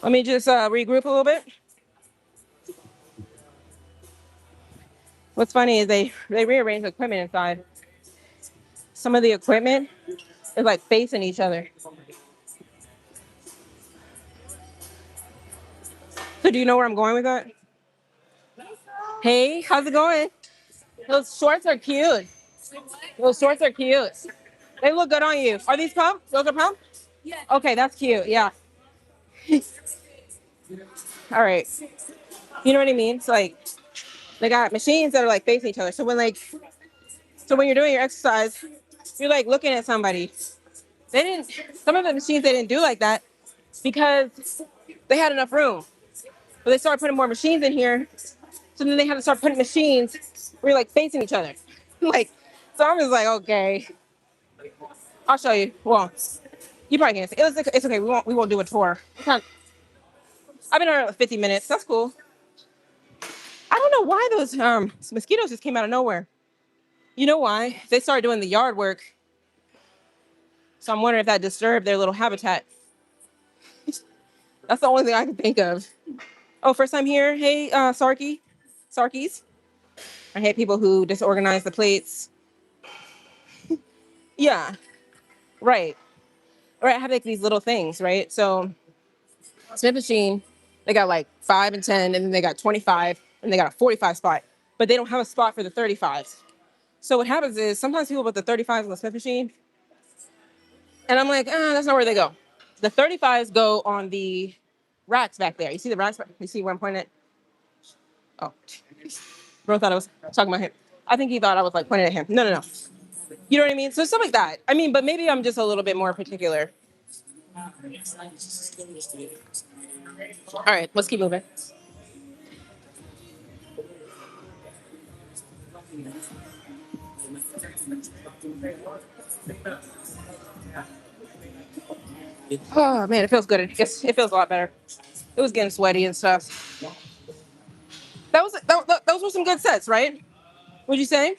Let me just regroup a little bit. What's funny is they rearranged the equipment inside. Some of the equipment is like facing each other. So do you know where I'm going with that? Hey, how's it going? Those shorts are cute. Those shorts are cute. They look good on you. Are these pump? Those are pump? Okay, that's cute. Yeah. All right. You know what I mean? It's like they got machines that are like facing each other. So when you're doing your exercise, you're like looking at somebody. They didn't. Some of the machines they didn't do like that because they had enough room. But they started putting more machines in here. So then they had to start putting machines where you're like facing each other. Like, so I'm just like, okay, I'll show you. Well, you probably can't see. It's okay. We won't do a tour. I've been here 50 minutes. That's cool. I don't know why those mosquitoes just came out of nowhere. You know why? They started doing the yard work. So I'm wondering if that disturbed their little habitat. That's the only thing I can think of. Oh, first time here. Hey, Sarkies. I hate people who disorganize the plates. Yeah, right. Right. I have like these little things, right? So Smith machine, they got like 5 and 10, and then they got 25, and they got a 45 spot, but they don't have a spot for the 35s. So what happens is sometimes people put the 35s on the Smith machine, and I'm like, that's not where they go. The 35s go on the racks back there. You see the racks? You see where I'm pointing at? Oh, bro thought I was talking about him. I think he thought I was like pointing at him. No, no, no. You know what I mean? So stuff like that. I mean, but maybe I'm just a little bit more particular. All right, let's keep moving. Oh man, it feels good. It feels a lot better. It was getting sweaty and stuff. Those were some good sets, right? Would you say?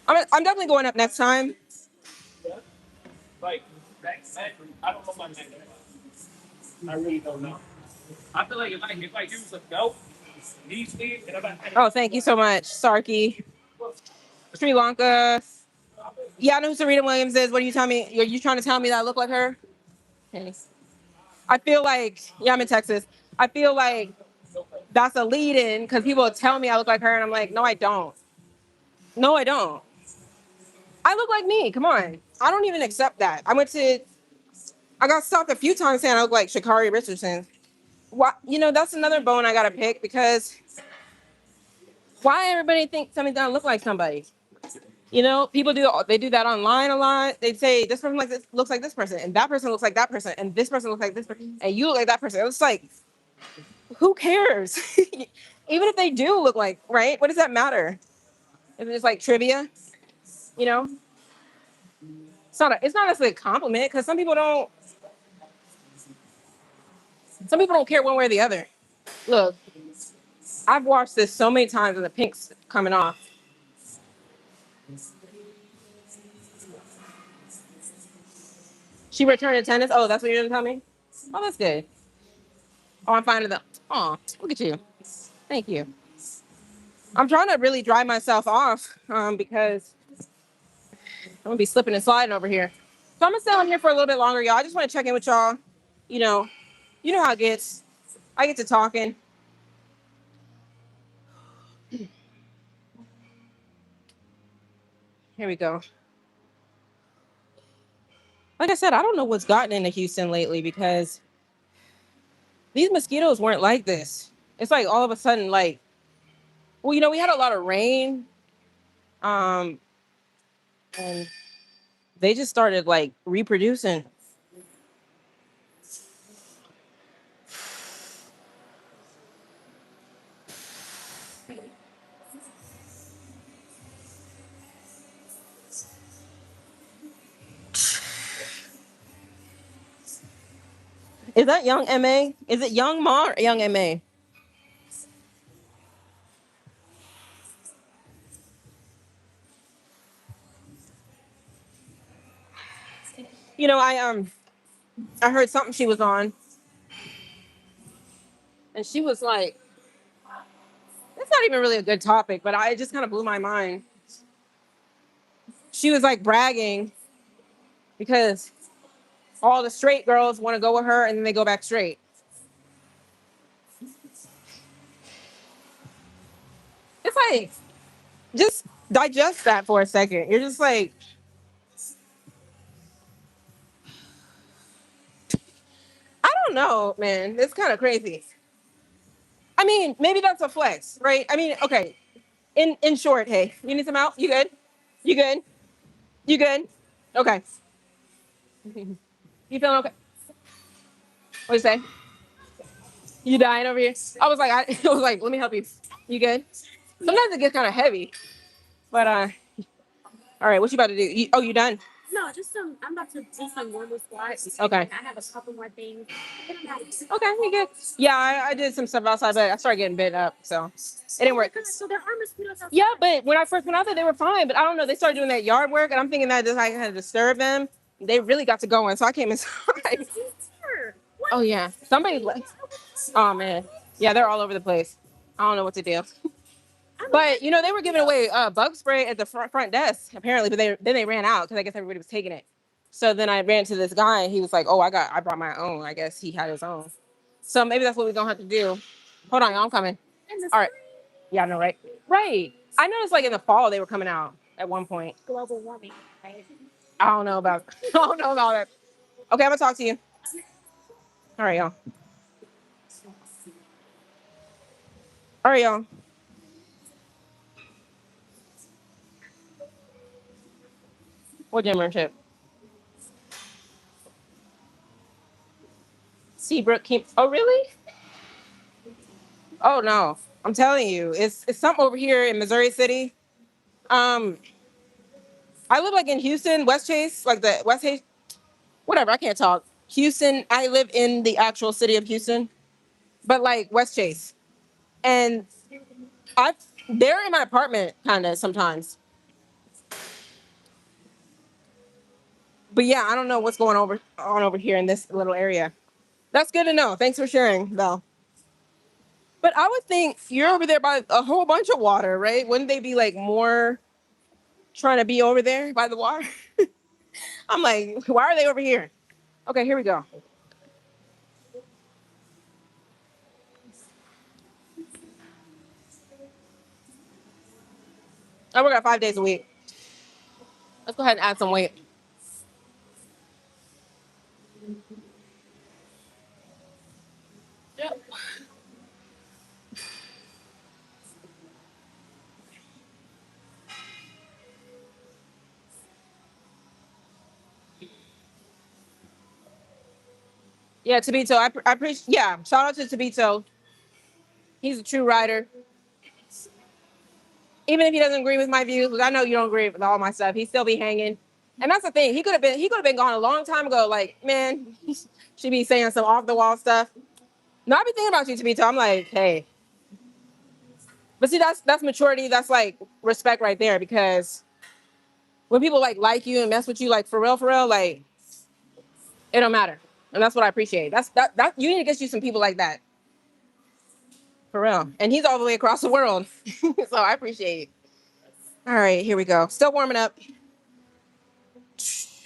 I'm definitely going up next time. Like, I don't know my name. I really don't know. I feel like if he was a goat, he's me, and if I had Oh, thank you so much, Sarky. Sri Lanka. Yeah, I know who Serena Williams is. What are you telling me? Are you trying to tell me that I look like her? Okay. I feel like, yeah, I'm in Texas. I feel like that's a lead in because people tell me I look like her, and I'm like, no, I don't. No, I don't. I look like me. Come on. I don't even accept that. I got stopped a few times saying I look like Shakari Richardson. Why? You know, that's another bone I got to pick because why everybody think something's gonna look like somebody? You know, people they do that online a lot. They say this person like this looks like this person, and that person looks like that person, and this person looks like this person, and you look like that person. It's like, who cares? Even if they do look like, right? What does that matter? If it's like trivia, you know, it's not necessarily a compliment because some people don't care one way or the other. Look, I've watched this so many times and the pink's coming off. She returned to tennis. Oh, that's what you're gonna tell me? Oh, that's good. Oh, I'm finding them. Oh, look at you. Thank you. I'm trying to really dry myself off because I'm gonna be slipping and sliding over here. So I'm gonna stay on here for a little bit longer, y'all. I just want to check in with y'all. You know, you know how it gets. I get to talking. Here we go. Like I said, I don't know what's gotten into Houston lately because these mosquitoes weren't like this. It's like all of a sudden, like, well, you know, we had a lot of rain, um, and they just started like reproducing. Is that young MA? Is it young Ma or young MA? You know, I heard something she was on, and she was like, it's not even really a good topic, but it just kind of blew my mind. She was like bragging because all the straight girls want to go with her and then they go back straight. It's like, just digest that for a second. You're just like, I don't know, man. It's kind of crazy. I mean, maybe that's a flex, right? I mean, okay. In short, hey, you need some help? You good? You good? You good? Okay. You feeling okay? What you say? You dying over here? I was like, I was like, let me help you. You good? Sometimes it gets kind of heavy, but all right. What you about to do? Oh, you done? No, just some. I'm about to do some normal squats. Okay. I have a couple more things. Okay, you good? Yeah, I did some stuff outside, but I started getting bit up, so it didn't work. So there are mosquitoes outside. Yeah, but when I first went out there, they were fine. But I don't know. They started doing that yard work, and I'm thinking that just like had to disturb them. They really got to going, so I came inside. Oh yeah, somebody. Oh man, yeah, they're all over the place. I don't know what to do. But you know, they were giving away bug spray at the front desk apparently, but they ran out because I guess everybody was taking it. So then I ran to this guy and he was like, "Oh, I brought my own." I guess he had his own. So maybe that's what we're gonna have to do. Hold on, y'all, I'm coming. All right. Yeah, I know, right? Right. I noticed like in the fall they were coming out at one point. Global warming, right? I don't know about I don't know about that. Okay, I'm gonna talk to you. All right, y'all. All right, y'all. What gym membership? Seabrook came. Oh, really? Oh no, I'm telling you, it's something over here in Missouri City. Um, I live like in Houston, West Chase, like the West Chase, whatever. I can't talk. Houston. I live in the actual city of Houston, but like West Chase, and I they're in my apartment kind of sometimes. But yeah, I don't know what's going on over here in this little area. That's good to know. Thanks for sharing, though. But I would think you're over there by a whole bunch of water, right? Wouldn't they be like more trying to be over there by the water? I'm like, why are they over here? Okay, here we go. I work out 5 days a week. Let's go ahead and add some weight. Yep. Yeah, Tabito, I appreciate. Yeah, shout out to Tabito. He's a true rider. Even if he doesn't agree with my views, because I know you don't agree with all my stuff, he still be hanging. And that's the thing. He could have been gone a long time ago. Like, man, he should be saying some off the wall stuff. No, I be thinking about you, Tabito. I'm like, hey. But see, that's maturity. That's like respect right there. Because when people like you and mess with you, like for real, like it don't matter. And that's what I appreciate. That you need to get you some people like that. For real. And he's all the way across the world. So I appreciate it. All right, here we go. Still warming up. This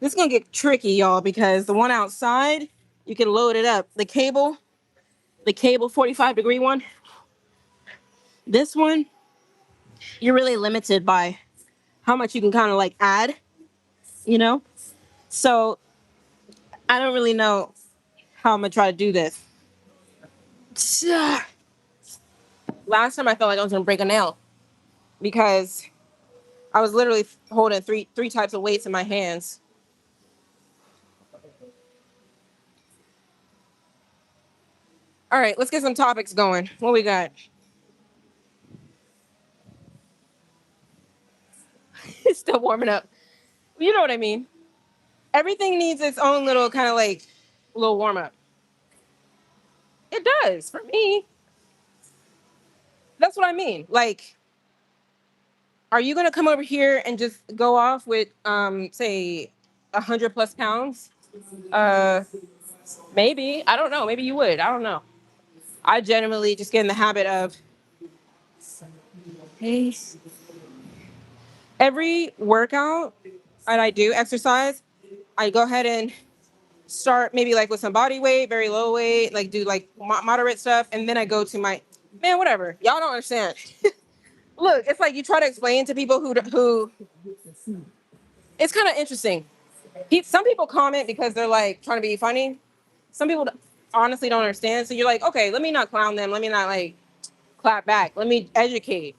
is gonna get tricky, y'all, because the one outside, you can load it up. The cable 45-degree one. This one, you're really limited by how much you can kind of like add, you know? So I don't really know how I'm gonna try to do this. Last time I felt like I was gonna break a nail because I was literally holding three types of weights in my hands. All right, let's get some topics going. What we got? It's still warming up. You know what I mean? Everything needs its own little kind of like little warm up. It does for me. That's what I mean. Like, are you gonna come over here and just go off with say 100 plus pounds? Uh, maybe. I don't know. Maybe you would. I don't know. I generally just get in the habit of hey, every workout that I do exercise, I go ahead and start maybe like with some body weight, very low weight, like do like moderate stuff, and then I go to my man, whatever. Y'all don't understand. Look, it's like you try to explain to people who it's kind of interesting. Some people comment because they're like trying to be funny. Some people honestly don't understand. So you're like, okay, let me not clown them. Let me not like clap back. Let me educate.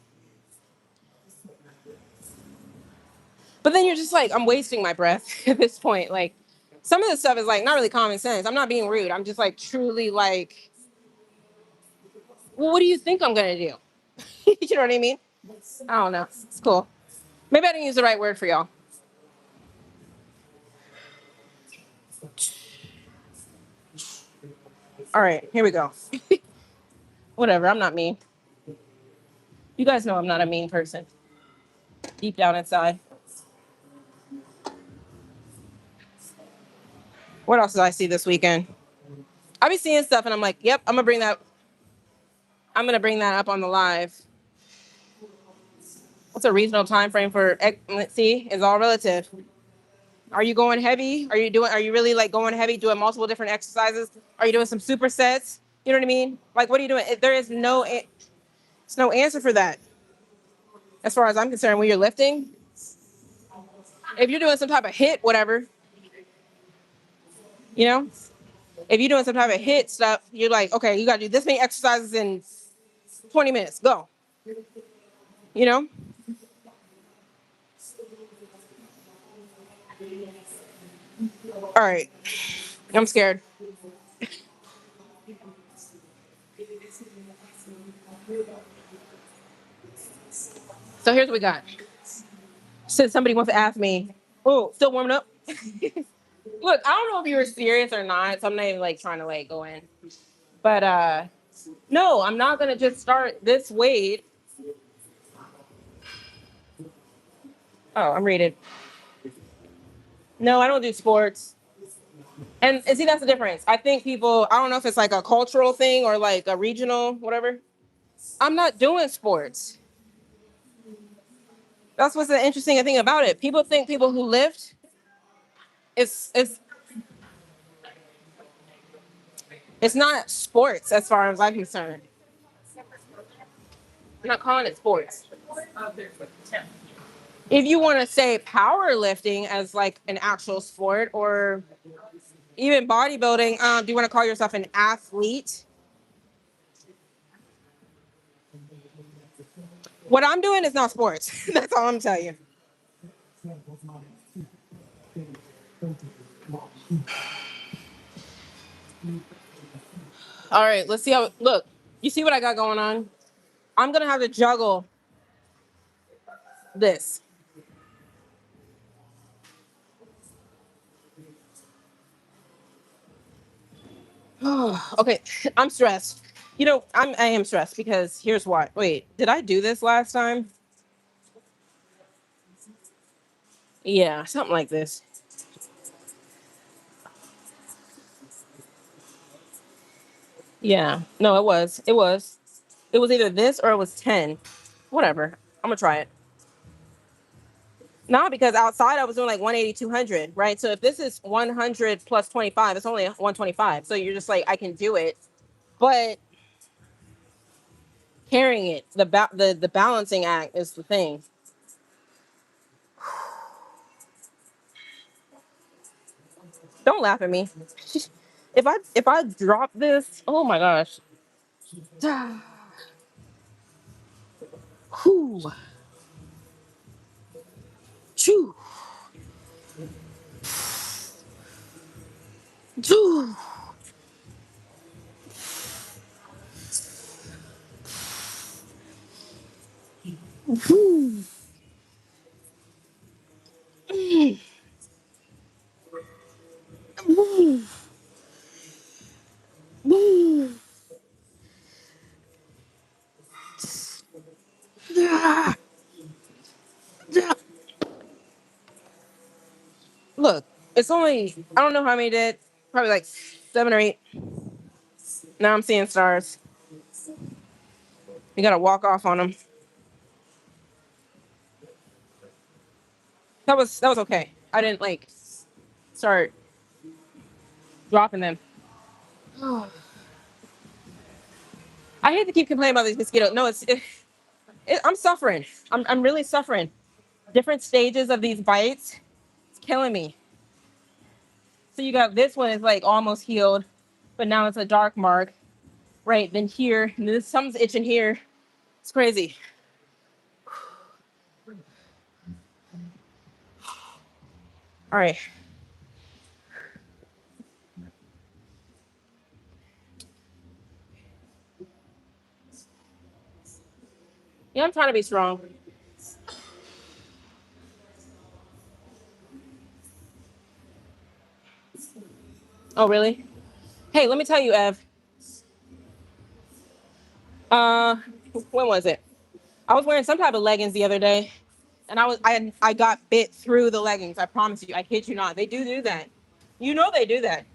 But then you're just like, I'm wasting my breath at this point. Like, some of this stuff is like not really common sense. I'm not being rude. I'm just like truly like, well, what do you think I'm gonna do? You know what I mean? I don't know. It's cool. Maybe I didn't use the right word for y'all. All right, here we go. Whatever. I'm not mean. You guys know I'm not a mean person. Deep down inside. What else did I see this weekend? I be seeing stuff and I'm like, yep, I'm gonna bring that. I'm gonna bring that up on the live. What's a reasonable time frame for? Let's see. It's all relative. Are you going heavy? Are you really like going heavy, doing multiple different exercises? Are you doing some supersets? You know what I mean? Like, what are you doing? There is it's no answer for that. As far as I'm concerned, when you're lifting, if you're doing some type of hit, whatever, you know, if you're doing some type of hit stuff, you're like, okay, you got to do this many exercises in 20 minutes. Go. You know? All right. I'm scared. So here's what we got. Since somebody wants to ask me, oh, still warming up? Look, I don't know if you were serious or not, so I'm not even like trying to like go in. But no, I'm not gonna just start this weight. Oh, I'm reading. No, I don't do sports. And see, that's the difference. I think people, I don't know if it's like a cultural thing or like a regional, whatever. I'm not doing sports. That's what's the interesting thing about it. People think people who lift, it's it's not sports as far as I'm concerned. I'm not calling it sports. If you want to say powerlifting as like an actual sport or even bodybuilding, do you want to call yourself an athlete? What I'm doing is not sports. That's all I'm telling you. All right, let's see how. Look, you see what I got going on? I'm gonna have to juggle this. Okay, I'm stressed. I am stressed because here's why. Wait, did I do this last time? Yeah, something like this. Yeah, no, it was. It was. It was either this or it was 10. Whatever. I'm gonna try it. Not because outside I was doing like 180, 200, right? So if this is 100 plus 25, it's only 125. So you're just like, I can do it. But carrying it, the balancing act is the thing. Don't laugh at me. If I drop this, oh my gosh. Whew. Choo. Choo. Whew. Whew. Whew. Yeah. Yeah. Look, it's only, I don't know how many did, probably like 7 or 8. Now I'm seeing stars. You gotta walk off on them. That was okay. I didn't like start dropping them. I hate to keep complaining about these mosquitoes. No, I'm suffering. I'm really suffering. Different stages of these bites. It's killing me. So you got this one is like almost healed, but now it's a dark mark. Right, then here, and then something's itching here. It's crazy. All right. Yeah, I'm trying to be strong. Oh, really? Hey, let me tell you, Ev. Uh, when was it? I was wearing some type of leggings the other day, and I got bit through the leggings. I promise you. I kid you not. They do that. You know they do that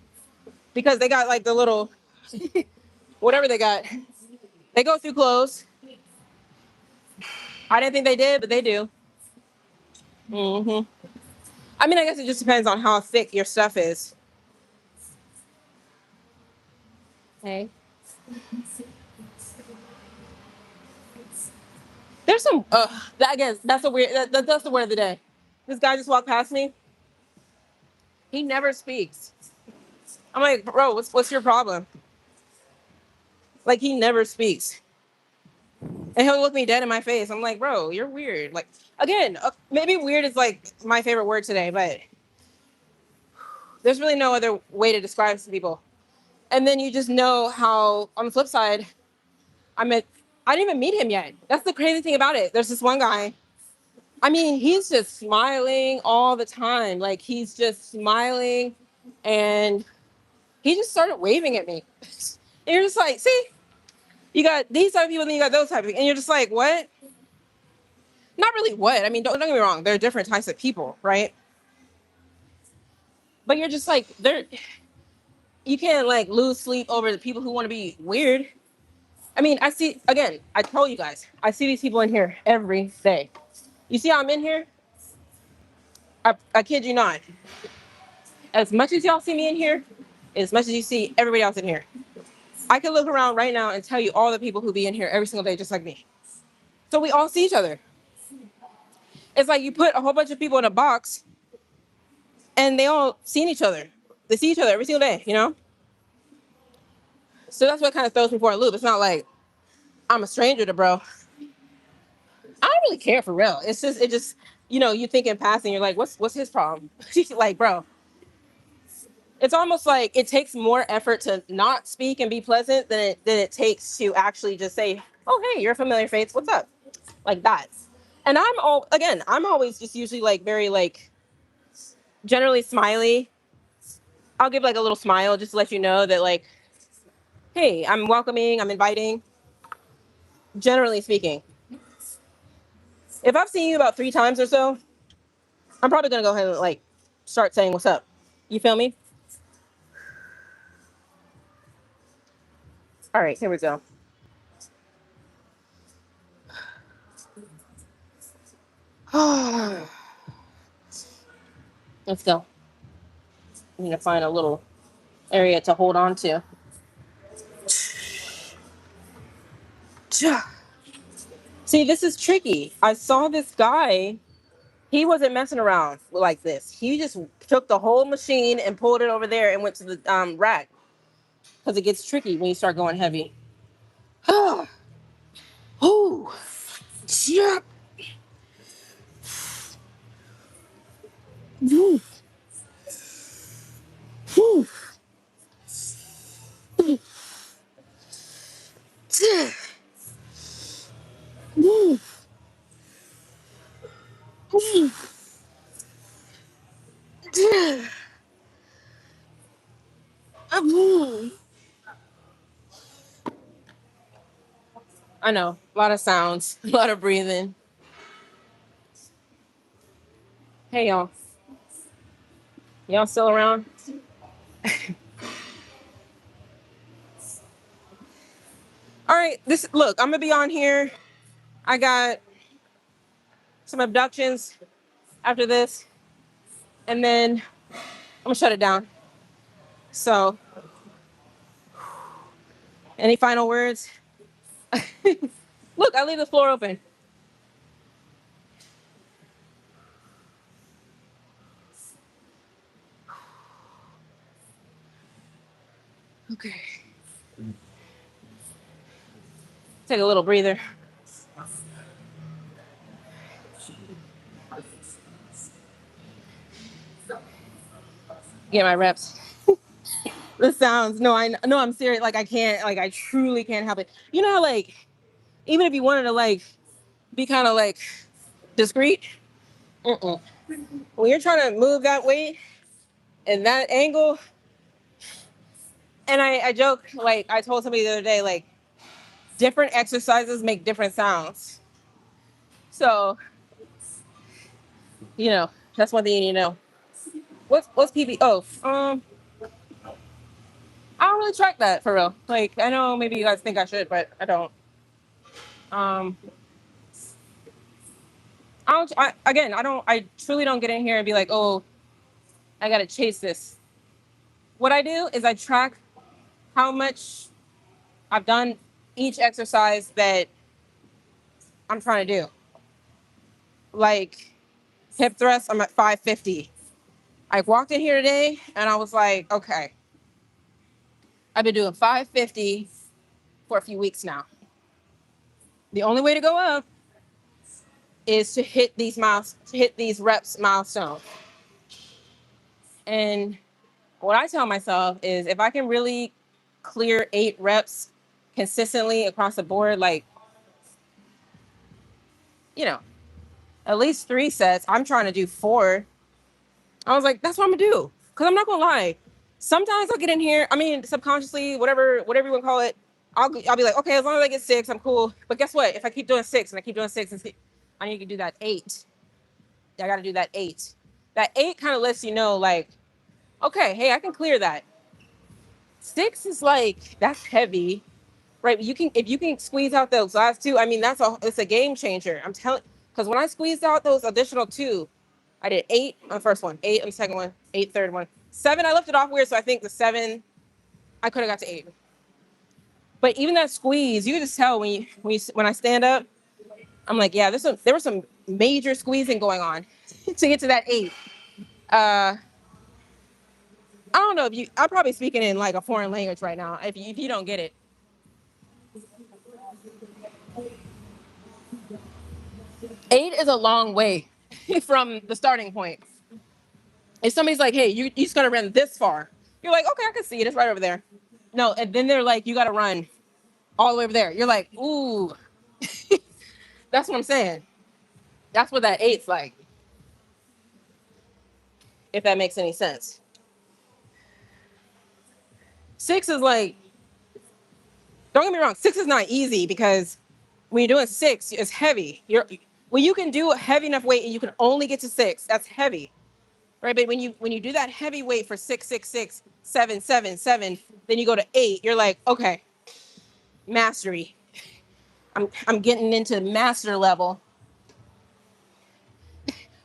because they got like the little whatever they got. They go through clothes. I didn't think they did, but they do. I mean, I guess it just depends on how thick your stuff is. Hey, there's some. That again, that's a weird. That's the word of the day. This guy just walked past me. He never speaks. I'm like, bro, what's your problem? Like he never speaks, and he'll look me dead in my face. I'm like, bro, you're weird. Like again, maybe weird is like my favorite word today, but there's really no other way to describe some people. And then you just know how on the flip side, I met. I didn't even meet him yet. That's the crazy thing about it. There's this one guy. I mean, he's just smiling all the time. Like he's just smiling, and he just started waving at me. And you're just like, see, you got these type of people, and then you got those type of people, and you're just like, what? Not really what. I mean, don't get me wrong. There are different types of people, right? but you're just like they're you can't like lose sleep over the people who want to be weird. I mean, I see again. I told you guys, I see these people in here every day. You see how I'm in here? I kid you not. As much as y'all see me in here, as much as you see everybody else in here, I can look around right now and tell you all the people who be in here every single day, just like me. So we all see each other. It's like you put a whole bunch of people in a box, and they all seen each other. They see each other every single day, you know. So that's what kind of throws me for a loop. It's not like I'm a stranger to bro. I don't really care for real. It's just you think in passing, you're like, what's his problem? Like, bro, it's almost like it takes more effort to not speak and be pleasant than it takes to actually just say, oh hey, you're a familiar face. What's up? Like that. And I'm always just usually like very like generally smiley. I'll give like a little smile just to let you know that like, hey, I'm welcoming, I'm inviting. Generally speaking, if I've seen you about 3 times or so, I'm probably gonna go ahead and like start saying what's up. You feel me? All right, here we go. Let's go. I need to find a little area to hold on to. See, this is tricky. I saw this guy. He wasn't messing around like this. He just took the whole machine and pulled it over there and went to the rack because it gets tricky when you start going heavy. Ooh. Yep. Ooh. Ooh. Ooh. Ooh. Ooh. I know, a lot of sounds, a lot of breathing. Hey y'all still around? All right, this look, I'm gonna be on here. I got some abductions after this, and then I'm gonna shut it down. So, any final words? Look, I leave the floor open. Okay. Take a little breather. Get my reps. The sounds. No, I no, I'm serious. Like I can't. Like I truly can't help it. You know, how, like even if you wanted to like be kind of like discreet, mm-mm. When you're trying to move that weight and that angle, and I joke like I told somebody the other day like different exercises make different sounds. So that's one thing you need to know. What's PB? Oh, I don't really track that for real. Like I know maybe you guys think I should, but I don't. Um, I don't. Again, I don't. I truly don't get in here and be like, oh, I gotta chase this. What I do is I track how much I've done each exercise that I'm trying to do. Like hip thrust, I'm at 550. I walked in here today and I was like, okay, I've been doing 550 for a few weeks now. The only way to go up is to hit these reps milestone. And what I tell myself is if I can really clear 8 reps consistently across the board, like, you know, at least 3 sets, I'm trying to do 4. I was like, that's what I'm gonna do. Cause I'm not gonna lie. Sometimes I'll get in here. I mean, subconsciously, whatever you want to call it, I'll be like, okay, as long as I get 6, I'm cool. But guess what? If I keep doing 6 and I keep doing 6 and I need to do that 8. I got to do that 8. That 8 kind of lets you know, like, Okay, hey, I can clear that. 6 is like that's heavy, right? You can if you can squeeze out those last two. I mean, it's a game changer. I'm telling because when I squeezed out those additional two, I did 8 on the first one, 8 on the second one, 8 third one, 7. I left it off weird, so I think the 7 I could have got to 8. But even that squeeze, you can just tell when I stand up, I'm like, yeah, there was some major squeezing going on to get to that 8. I don't know if you. I'm probably speaking in like a foreign language right now. If you don't get it, 8 is a long way from the starting point. If somebody's like, hey, you just gotta run this far, you're like, okay, I can see it. It's right over there. No, and then they're like, you gotta run all the way over there. You're like, ooh, that's what I'm saying. That's what that eight's like, if that makes any sense. 6 is like, don't get me wrong, 6 is not easy because when you're doing 6, it's heavy. When you can do a heavy enough weight and you can only get to 6, that's heavy. Right. But when you do that heavy weight for 6, 6, 6, 7, 7, 7, then you go to 8, you're like, okay, mastery. I'm getting into master level.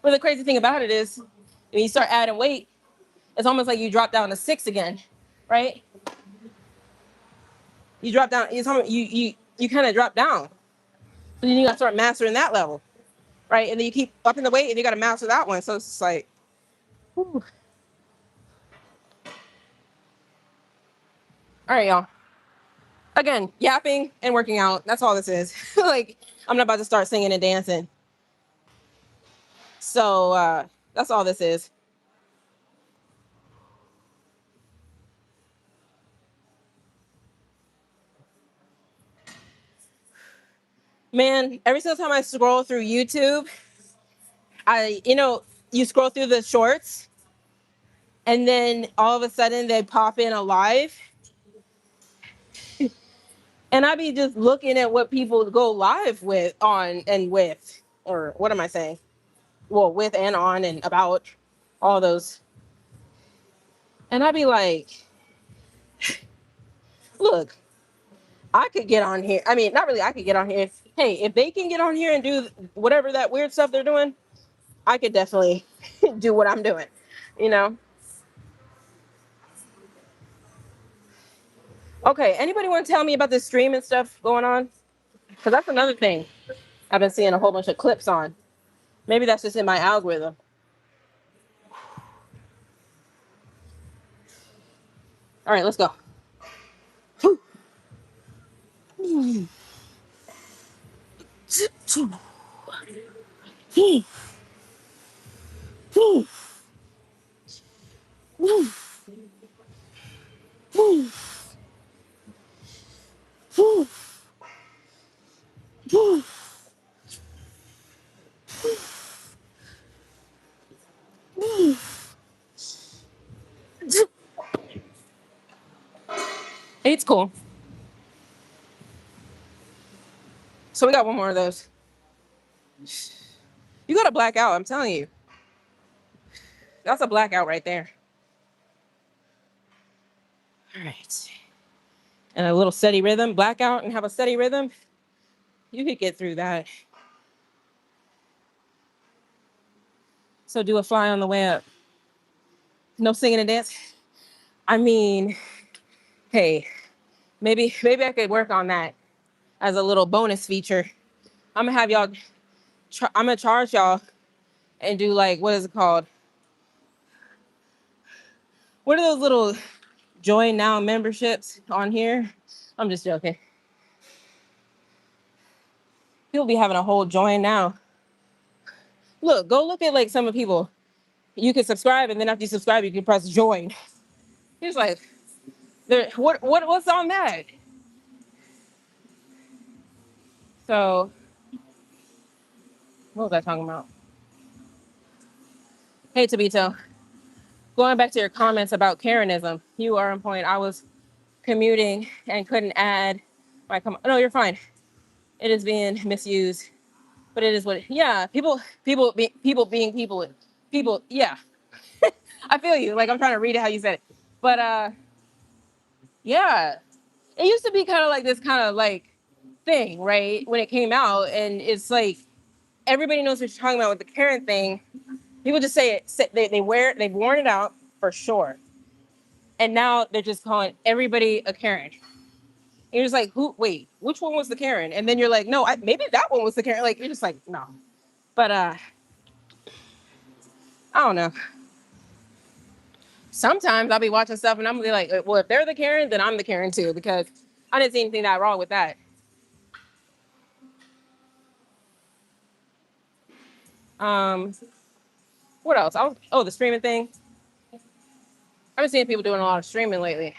But the crazy thing about it is when you start adding weight, it's almost like you drop down to 6 again, right? You drop down, you kind of drop down. So then you gotta start mastering that level, right? And then you keep upping the weight and you gotta master that one. So it's just like, whew. All right, y'all. Again, yapping and working out. That's all this is. Like, I'm not about to start singing and dancing. So that's all this is. Man, every single time I scroll through YouTube, you scroll through the shorts and then all of a sudden they pop in a live. And I be just looking at what people go live with or what am I saying? Well, with and on and about all those. And I be like, look, I could get on here. I mean, not really, I could get on here. If they can get on here and do whatever that weird stuff they're doing, I could definitely do what I'm doing, you know? Okay, anybody want to tell me about this stream and stuff going on? Because that's another thing I've been seeing a whole bunch of clips on. Maybe that's just in my algorithm. All right, let's go. It's cool. So we got one more of those. You got a blackout, I'm telling you. That's a blackout right there. All right. And a little steady rhythm, blackout and have a steady rhythm. You could get through that. So do a fly on the way up. No singing and dance. I mean, hey, maybe I could work on that as a little bonus feature. I'm gonna have y'all. I'm gonna charge y'all and do like what is it called? What are those little join now memberships on here? I'm just joking. People be having a whole join now. Look, go look at like some of people. You can subscribe, and then after you subscribe, you can press join. He's like, what's on that? So, what was I talking about? Hey, Tabito, going back to your comments about Karenism, you are on point. I was commuting and couldn't add my no, you're fine. It is being misused, but it is what. Yeah, people being people. People. Yeah. I feel you. Like I'm trying to read it how you said it. But yeah. It used to be kind of like this kind of like thing, right? When it came out, and it's like everybody knows what you're talking about with the Karen thing. People just say it. They wear it. They've worn it out for sure, and now they're just calling everybody a Karen. And you're just like, who? Wait, which one was the Karen? And then you're like, no, maybe that one was the Karen. Like you're just like, no. But I don't know. Sometimes I'll be watching stuff and I'm gonna be like, well, if they're the Karen, then I'm the Karen too because I didn't see anything that wrong with that. Um, what else? The streaming thing. I've been seeing people doing a lot of streaming lately.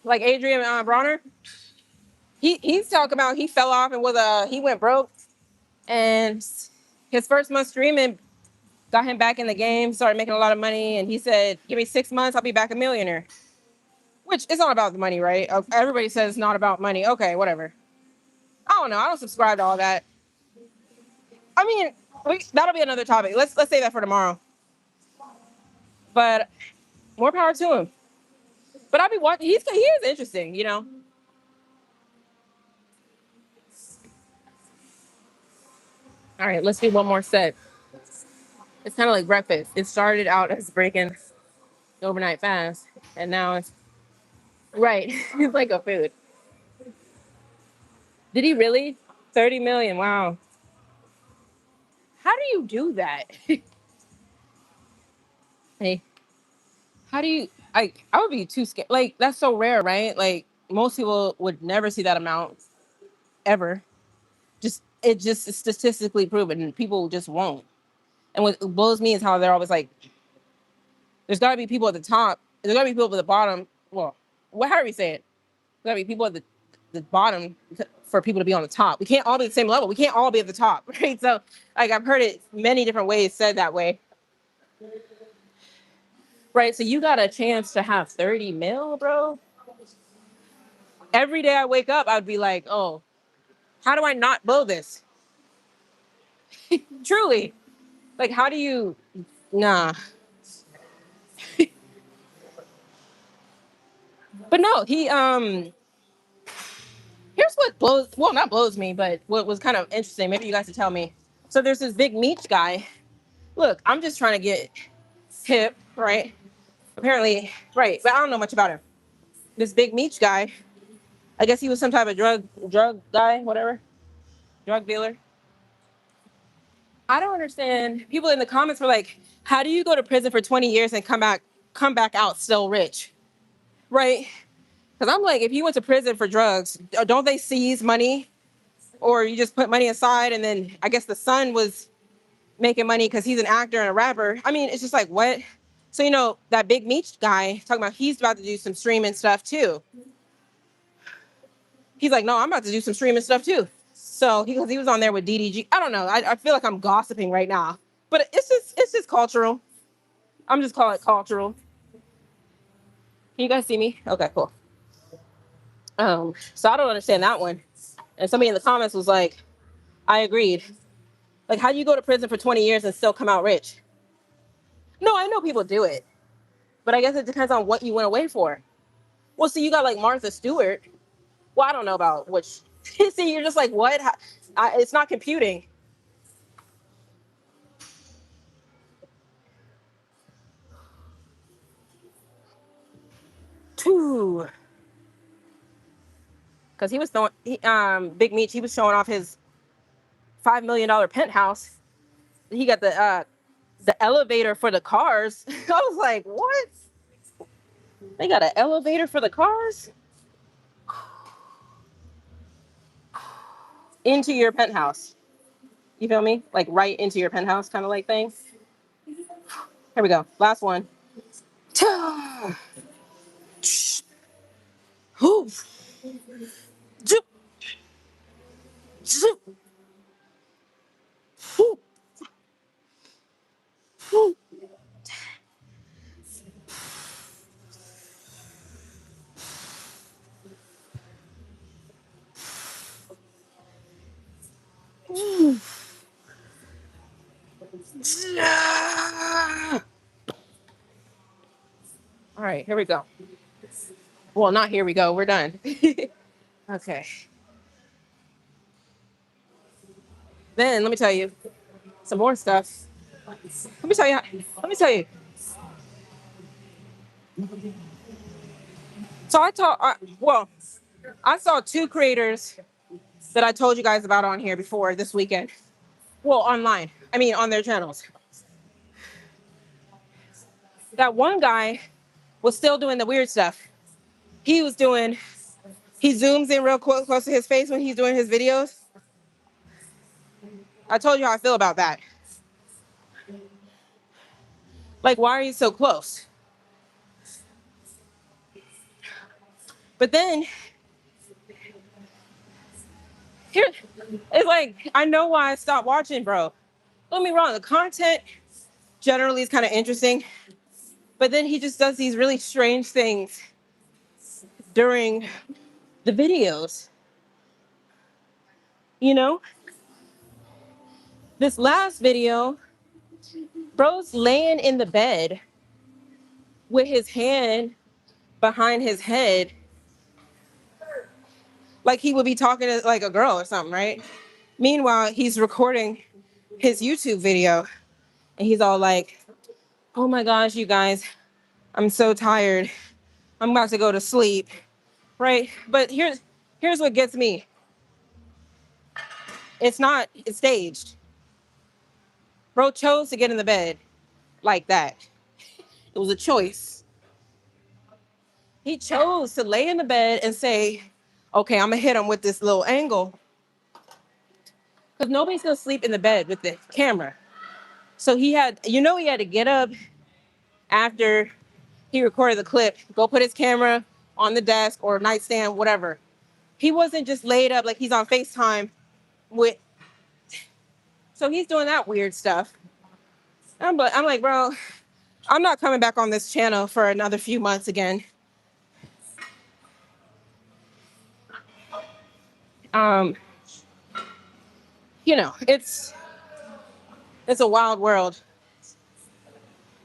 Like Adrian Bronner, he's talking about he fell off and he went broke, and his first month streaming got him back in the game, started making a lot of money, and he said, "Give me 6 months, I'll be back a millionaire." Which it's not about the money, right? Everybody says it's not about money. Okay, whatever. I don't know. I don't subscribe to all that. I mean, that'll be another topic. Let's save that for tomorrow. But more power to him. But I'll be watching. He is interesting, you know. All right, let's do one more set. It's kind of like breakfast. It started out as breaking the overnight fast, and now it's right. It's like a food. Did he really? 30 million. Wow. How do you do that? Hey, how do you? I would be too scared. Like that's so rare, right? Like most people would never see that amount ever. Just is statistically proven, and people just won't. And what blows me is how they're always like, there's got to be people at the top. There's got to be people at the bottom. Well, however you say it, there's got to be people at the bottom for people to be on the top. We can't all be at the same level. We can't all be at the top, right? So, like, I've heard it many different ways said that way, right? So you got a chance to have 30 mil, bro. Every day I wake up, I'd be like, oh, how do I not blow this? Truly, like, how do you? Nah. But no, here's what blows, well, not blows me, but what was kind of interesting. Maybe you guys could tell me. So there's this big Meech guy. Look, I'm just trying to get hip, right? Apparently, right, but I don't know much about him. This big Meech guy, I guess he was some type of drug guy, whatever, drug dealer. I don't understand. People in the comments were like, "How do you go to prison for 20 years and come back out still rich?" Right? Because I'm like, if you went to prison for drugs, don't they seize money, or you just put money aside and then I guess the son was making money because he's an actor and a rapper. I mean, it's just like what? So that big Meech guy talking about he's about to do some streaming stuff too. He's like, no, I'm about to do some streaming stuff too. So he was on there with DDG. I don't know. I feel like I'm gossiping right now, but it's just cultural. I'm just calling it cultural. Can you guys see me? Okay, cool. So I don't understand that one. And somebody in the comments was like, I agreed. Like, how do you go to prison for 20 years and still come out rich? No, I know people do it, but I guess it depends on what you went away for. Well, see, you got like Martha Stewart. Well, I don't know about which. See, you're just like, what? It's not computing. Two. Because he was throwing, Big Meech, he was showing off his $5 million penthouse. He got the elevator for the cars. I was like, what? They got an elevator for the cars into your penthouse. You feel me? Like right into your penthouse, kind of like thing. Here we go. Last one. All right, here we go. Well, not here we go. We're done. Okay. Then let me tell you some more stuff. Let me tell you. Let me tell you. So well, I saw two creators that I told you guys about on here before this weekend. Well, online. I mean, on their channels. That one guy was still doing the weird stuff. He was doing. He zooms in real close to his face when he's doing his videos. I told you how I feel about that. Like, why are you so close? But then here, it's like I know why I stopped watching, bro. Don't get me wrong, the content generally is kind of interesting, but then he just does these really strange things during the videos. You know, this last video, bro's laying in the bed with his hand behind his head, like he would be talking to like a girl or something, right? Meanwhile, he's recording his YouTube video and he's all like, oh my gosh, you guys, I'm so tired. I'm about to go to sleep, right? But here's what gets me. It's staged. Bro chose to get in the bed like that. It was a choice. He chose to lay in the bed and say, okay, I'm gonna hit him with this little angle. Because nobody's gonna sleep in the bed with the camera. So he had to get up after he recorded the clip, go put his camera on the desk or nightstand, whatever. He wasn't just laid up like he's on FaceTime with, so he's doing that weird stuff. I'm like, bro, I'm not coming back on this channel for another few months again. Um, it's a wild world.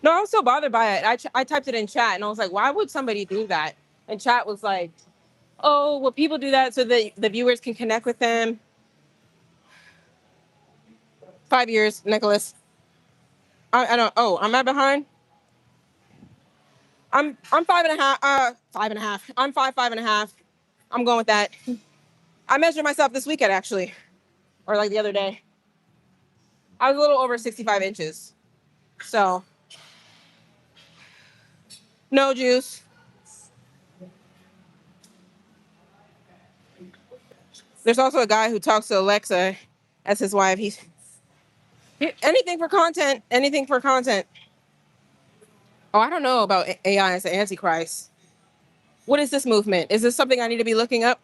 No, I was so bothered by it. I typed it in chat and I was like, why would somebody do that? And chat was like, oh, well, people do that so that the viewers can connect with them. 5 years, Nicholas. I don't. Oh, am I behind? I'm 5.5. 5.5. I'm 5.5. I'm going with that. I measured myself this weekend actually, or like the other day. I was a little over 65 inches. So no juice. There's also a guy who talks to Alexa as his wife. Anything for content. Anything for content. Oh, I don't know about AI as the Antichrist. What is this movement? Is this something I need to be looking up?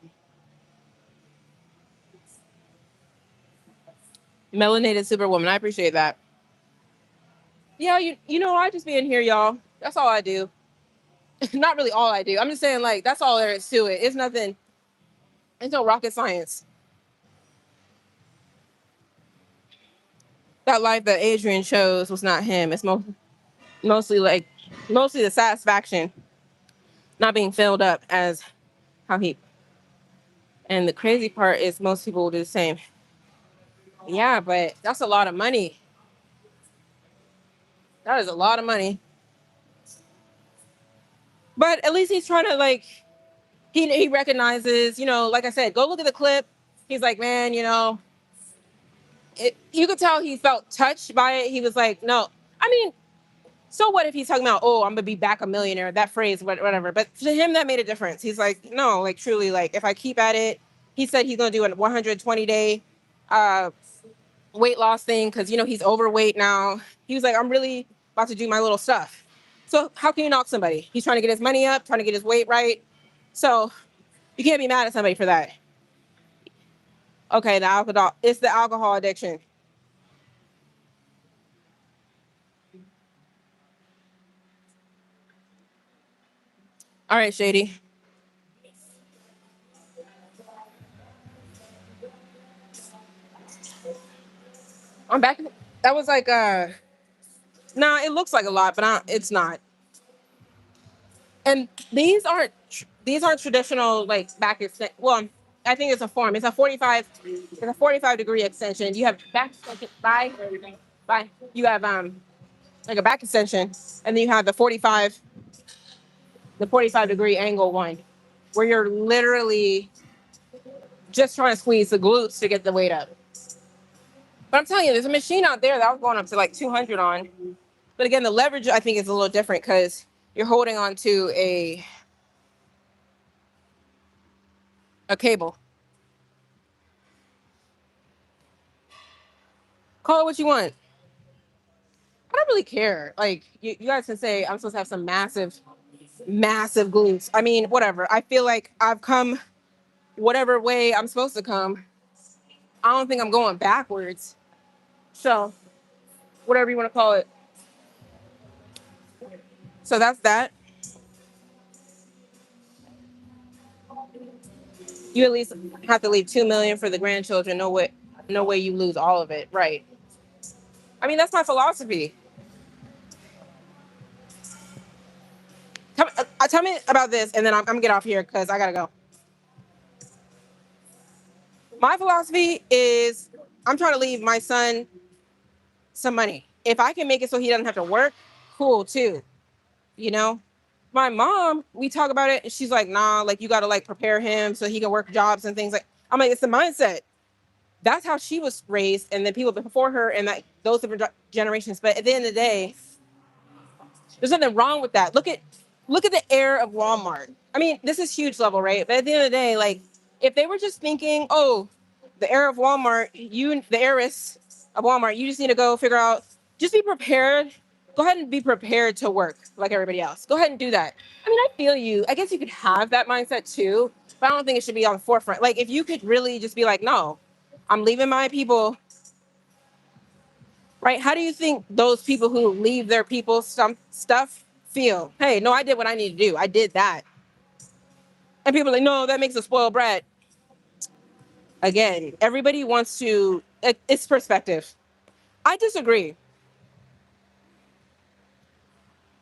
Melanated Superwoman. I appreciate that. Yeah, I just be in here, y'all. That's all I do. Not really all I do. I'm just saying, like, that's all there is to it. It's nothing. It's no rocket science. That life that Adrian chose was not him. It's mostly the satisfaction, not being filled up as how he. And the crazy part is most people will do the same. Yeah, but that's a lot of money. That is a lot of money. But at least he's trying to like he recognizes, like I said, go look at the clip. He's like, man, you could tell he felt touched by it. He was like, no. I mean, so what if he's talking about, oh, I'm gonna be back a millionaire, that phrase, whatever. But to him, that made a difference. He's like, no, like truly, like if I keep at it, he said he's gonna do a 120-day weight loss thing because he's overweight now. He was like, I'm really about to do my little stuff. So how can you knock somebody? He's trying to get his money up, trying to get his weight right. So you can't be mad at somebody for that. Okay, it's the alcohol addiction. All right, Shady. I'm back. That was like nah, it looks like a lot, but it's not. And these aren't traditional like back extension. Well, I think it's a form. It's a 45 degree extension. You have back extension. Bye. You have like a back extension, and then you have the 45 degree angle one, where you're literally just trying to squeeze the glutes to get the weight up. But I'm telling you, there's a machine out there that I was going up to like 200 on. But again, the leverage I think is a little different because you're holding on to a cable. Call it what you want. I don't really care. Like you guys can say I'm supposed to have some massive, massive glutes. I mean, whatever. I feel like I've come whatever way I'm supposed to come. I don't think I'm going backwards. So whatever you want to call it. So that's that. You at least have to leave 2 million for the grandchildren. No way you lose all of it. Right. I mean, that's my philosophy. Tell me about this, and then I'm gonna get off here because I gotta go. My philosophy is I'm trying to leave my son some money. If I can make it so he doesn't have to work, cool too. You know, my mom, we talk about it, and she's like, "Nah, like you gotta like prepare him so he can work jobs and things like." I'm like, it's the mindset. That's how she was raised, and then people before her, and that those different generations. But at the end of the day, there's nothing wrong with that. Look at the air of Walmart. I mean, this is huge level, right? But at the end of the day, like if they were just thinking, oh, the air of Walmart, the heiress of Walmart, you just need to go figure out, just be prepared. Go ahead and be prepared to work like everybody else. Go ahead and do that. I mean, I feel you. I guess you could have that mindset too, but I don't think it should be on the forefront. Like if you could really just be like, no, I'm leaving my people, right? How do you think those people who leave their people some stuff feel? Hey, no, I did what I need to do. I did that. And people are like, no, that makes a spoiled brat. Again, everybody wants to, it's perspective. I disagree.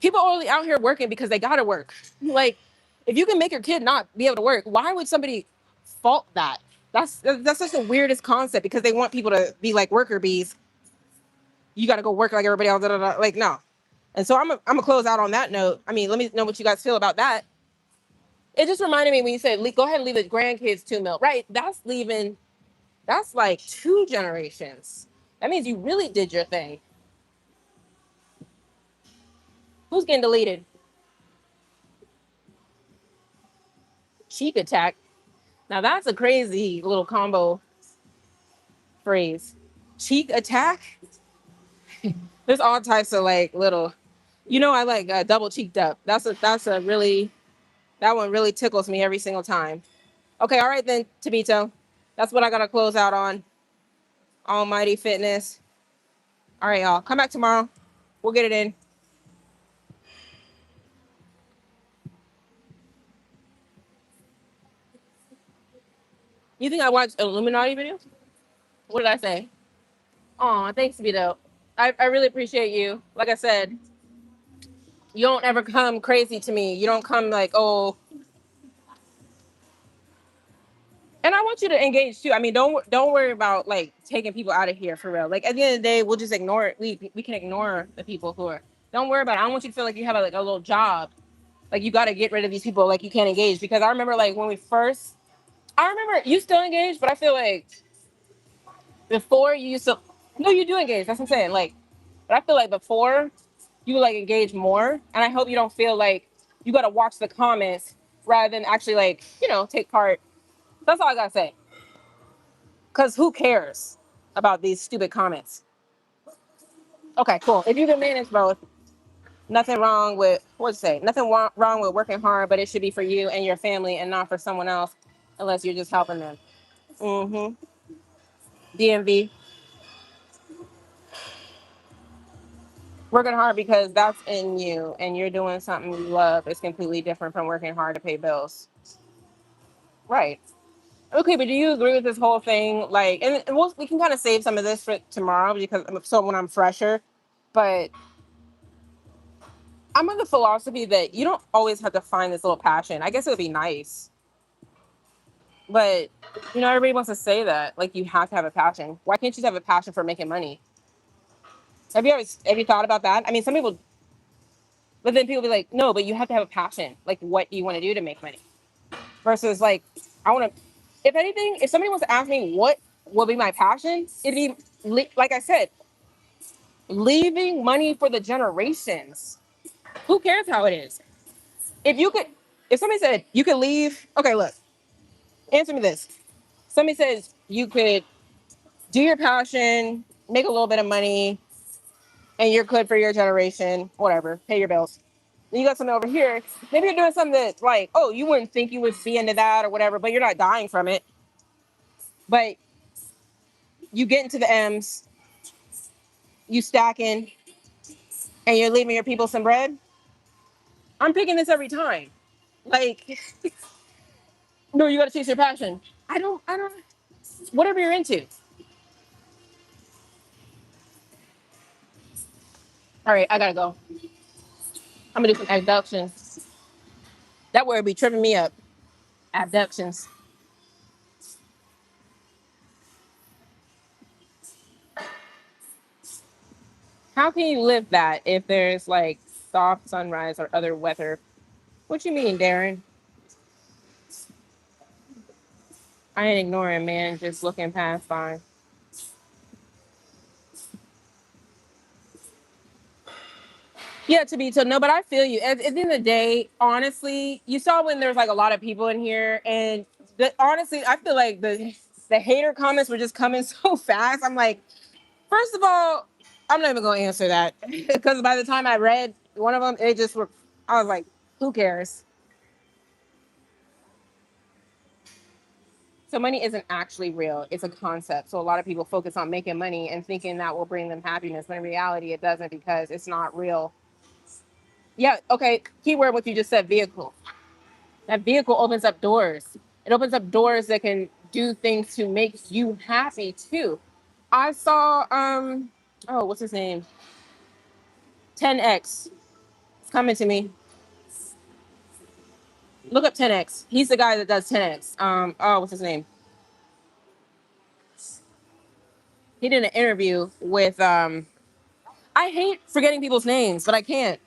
People are only out here working because they gotta work. Like, if you can make your kid not be able to work, why would somebody fault that? That's just the weirdest concept because they want people to be like worker bees. You got to go work like everybody else. Da, da, da. Like, no. And so I'm gonna close out on that note. I mean, let me know what you guys feel about that. It just reminded me when you said, go ahead and leave the grandkids 2 mil. Right? That's like 2 generations. That means you really did your thing. Who's getting deleted? Cheek attack. Now that's a crazy little combo phrase. Cheek attack. There's all types of like little. I like double cheeked up. That's a really, that one really tickles me every single time. Okay, all right then, Tabito. That's what I gotta close out on. Almighty Fitness. All right, y'all. Come back tomorrow. We'll get it in. You think I watched Illuminati videos? What did I say? Oh, thanks, Tabito. I really appreciate you. Like I said, you don't ever come crazy to me. You don't come like, oh. And I want you to engage too. I mean, don't worry about like taking people out of here for real. Like at the end of the day, we'll just ignore it. We can ignore the people who are. Don't worry about it. I don't want you to feel like you have like a little job. Like you got to get rid of these people. Like you can't engage because I remember like when we first. I remember you still engage, but I feel like before you used to. No, you do engage. That's what I'm saying. Like, but I feel like before you like engage more, and I hope you don't feel like you got to watch the comments rather than actually like take part. That's all I gotta say. Cause who cares about these stupid comments? Okay, cool. If you can manage both, nothing wrong with what's say. Nothing wrong with working hard, but it should be for you and your family and not for someone else, unless you're just helping them. Mm-hmm. DMV. Working hard because that's in you and you're doing something you love. It's completely different from working hard to pay bills. Right. Okay, but do you agree with this whole thing? Like, and we can kind of save some of this for tomorrow because so when I'm fresher. But I'm of the philosophy that you don't always have to find this little passion. I guess it would be nice, but everybody wants to say that like you have to have a passion. Why can't you just have a passion for making money? Have you thought about that? I mean, some people, but then people be like, no, but you have to have a passion. Like, what do you want to do to make money? Versus like, I want to. If anything, if somebody wants to ask me what will be my passion, it'd be like I said, leaving money for the generations. Who cares how it is? If you could, if somebody said you could leave, okay, look, answer me this. Somebody says you could do your passion, make a little bit of money, and you're good for your generation, whatever, pay your bills. Then you got something over here. Maybe you're doing something that's like, oh, you wouldn't think you would be into that or whatever, but you're not dying from it. But you get into the M's, you stacking, and you're leaving your people some bread. I'm picking this every time. Like, no, you got to chase your passion. I don't, whatever you're into. All right, I gotta go. I'm gonna do some abductions. That word be tripping me up. Abductions. How can you live that if there's like soft sunrise or other weather? What you mean, Darren? I ain't ignoring, man. Just looking past by. Yeah, to be told. No, but I feel you. At the end of the day, honestly, you saw when there's like a lot of people in here, and honestly, I feel like the hater comments were just coming so fast. I'm like, first of all, I'm not even gonna answer that because by the time I read one of them, it just were. I was like, who cares? So money isn't actually real. It's a concept. So a lot of people focus on making money and thinking that will bring them happiness, but in reality, it doesn't because it's not real. Yeah. Okay. Keyword what you just said, vehicle. That vehicle opens up doors. It opens up doors that can do things to make you happy too. I saw oh, what's his name? 10X. It's coming to me. Look up 10X. He's the guy that does 10X. Oh, what's his name? He did an interview with I hate forgetting people's names, but I can't.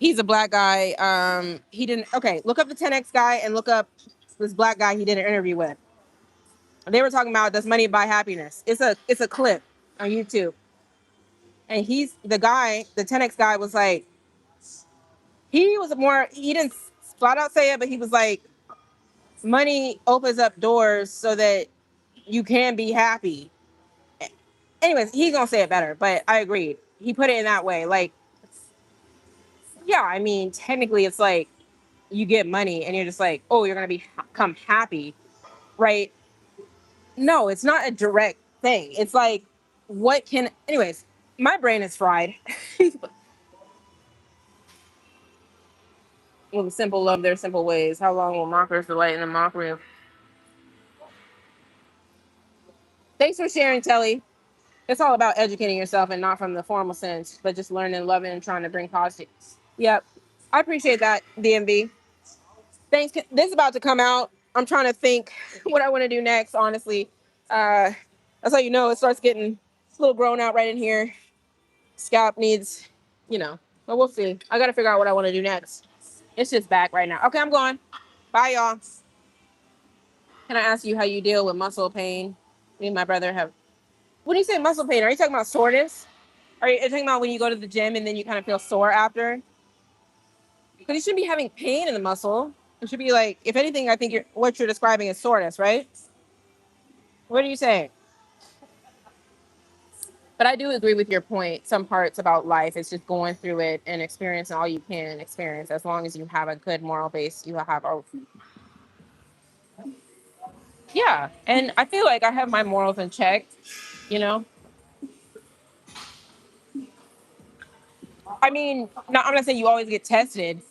He's a black guy. He didn't look up the 10X guy and look up this black guy he did an interview with. They were talking about does money buy happiness? It's a clip on YouTube. And he's the guy, the 10X guy was like, he didn't flat out say it, but he was like, money opens up doors so that you can be happy. Anyways, he's gonna say it better, but I agreed. He put it in that way. Like, yeah, I mean, technically it's like you get money and you're just like, oh, you're gonna become happy, right? No, it's not a direct thing. It's like, anyways, my brain is fried. With simple love, their simple ways. How long will mockers delight in the mockery of? Thanks for sharing, Telly. It's all about educating yourself and not from the formal sense, but just learning, loving, and trying to bring positive. Yep. I appreciate that, DMV. Thanks. This is about to come out. I'm trying to think what I want to do next, honestly. That's how you know it starts getting a little grown out right in here. Scalp needs, but we'll see. I got to figure out what I want to do next. It's just back right now. Okay, I'm going. Bye, y'all. Can I ask you how you deal with muscle pain? Me and my brother have. When you say muscle pain, are you talking about soreness? Are you talking about when you go to the gym and then you kind of feel sore after? Because you shouldn't be having pain in the muscle. It should be like, if anything, I think what you're describing is soreness, right? What are you saying? But I do agree with your point. Some parts about life is just going through it and experiencing all you can experience. As long as you have a good moral base, you have a yeah. And I feel like I have my morals in check. You know, I mean, no, I'm not saying you always get tested.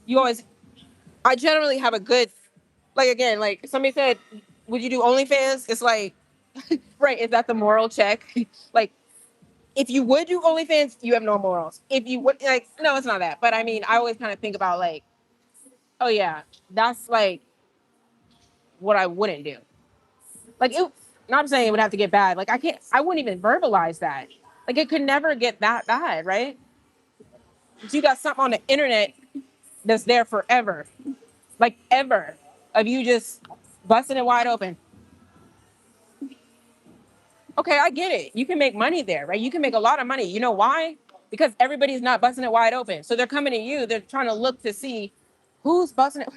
You always, I generally have a good, like again, like somebody said, would you do OnlyFans? It's like, right? Is that the moral check? Like, if you would do OnlyFans, you have no morals. If you would like, no, it's not that. But I mean, I always kind of think about like, oh yeah, that's like what I wouldn't do. Like it. Not saying it would have to get bad. Like I can't. I wouldn't even verbalize that. Like it could never get that bad, right? But you got something on the internet that's there forever, like ever, of you just busting it wide open. Okay, I get it. You can make money there, right? You can make a lot of money. You know why? Because everybody's not busting it wide open. So they're coming to you. They're trying to look to see who's busting it,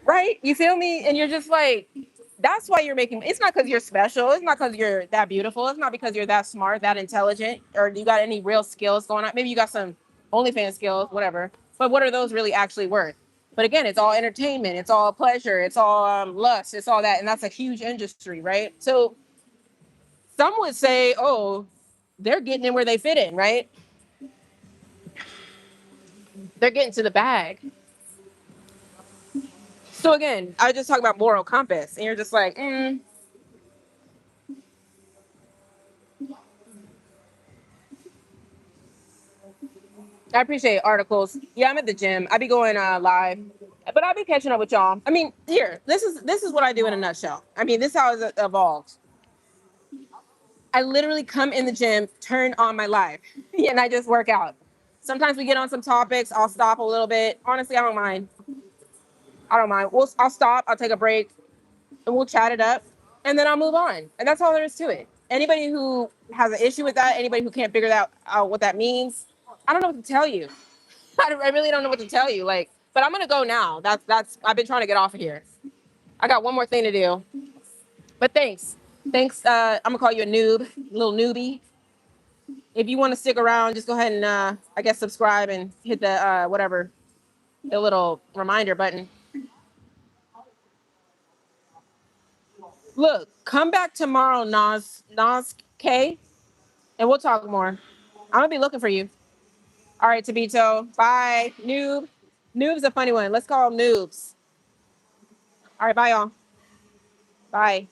right? You feel me? And you're just like, that's why you're making. It's not because you're special. It's not because you're that beautiful. It's not because you're that smart, that intelligent, or you got any real skills going on. Maybe you got some OnlyFans skills, whatever. But what are those really actually worth? But again, it's all entertainment. It's all pleasure. It's all lust. It's all that, and that's a huge industry, right? So some would say, oh, they're getting in where they fit in, right? They're getting to the bag. So again, I just talk about moral compass, and you're just like, I appreciate articles. Yeah, I'm at the gym. I be going live, but I'll be catching up with y'all. I mean, here, this is what I do in a nutshell. I mean, this is how it evolved. I literally come in the gym, turn on my live, and I just work out. Sometimes we get on some topics. I'll stop a little bit. Honestly, I don't mind. I don't mind. I'll stop. I'll take a break, and we'll chat it up, and then I'll move on. And that's all there is to it. Anybody who has an issue with that, anybody who can't figure that out what that means, I don't know what to tell you. I really don't know what to tell you. Like, but I'm gonna go now. That's. I've been trying to get off of here. I got one more thing to do. But thanks. I'm gonna call you a noob, little newbie. If you want to stick around, just go ahead and I guess subscribe and hit the whatever the little reminder button. Look, come back tomorrow, Nas K, and we'll talk more. I'm gonna be looking for you. All right, Tabito. Bye, noob. Noob's a funny one. Let's call them noobs. All right, bye, y'all. Bye.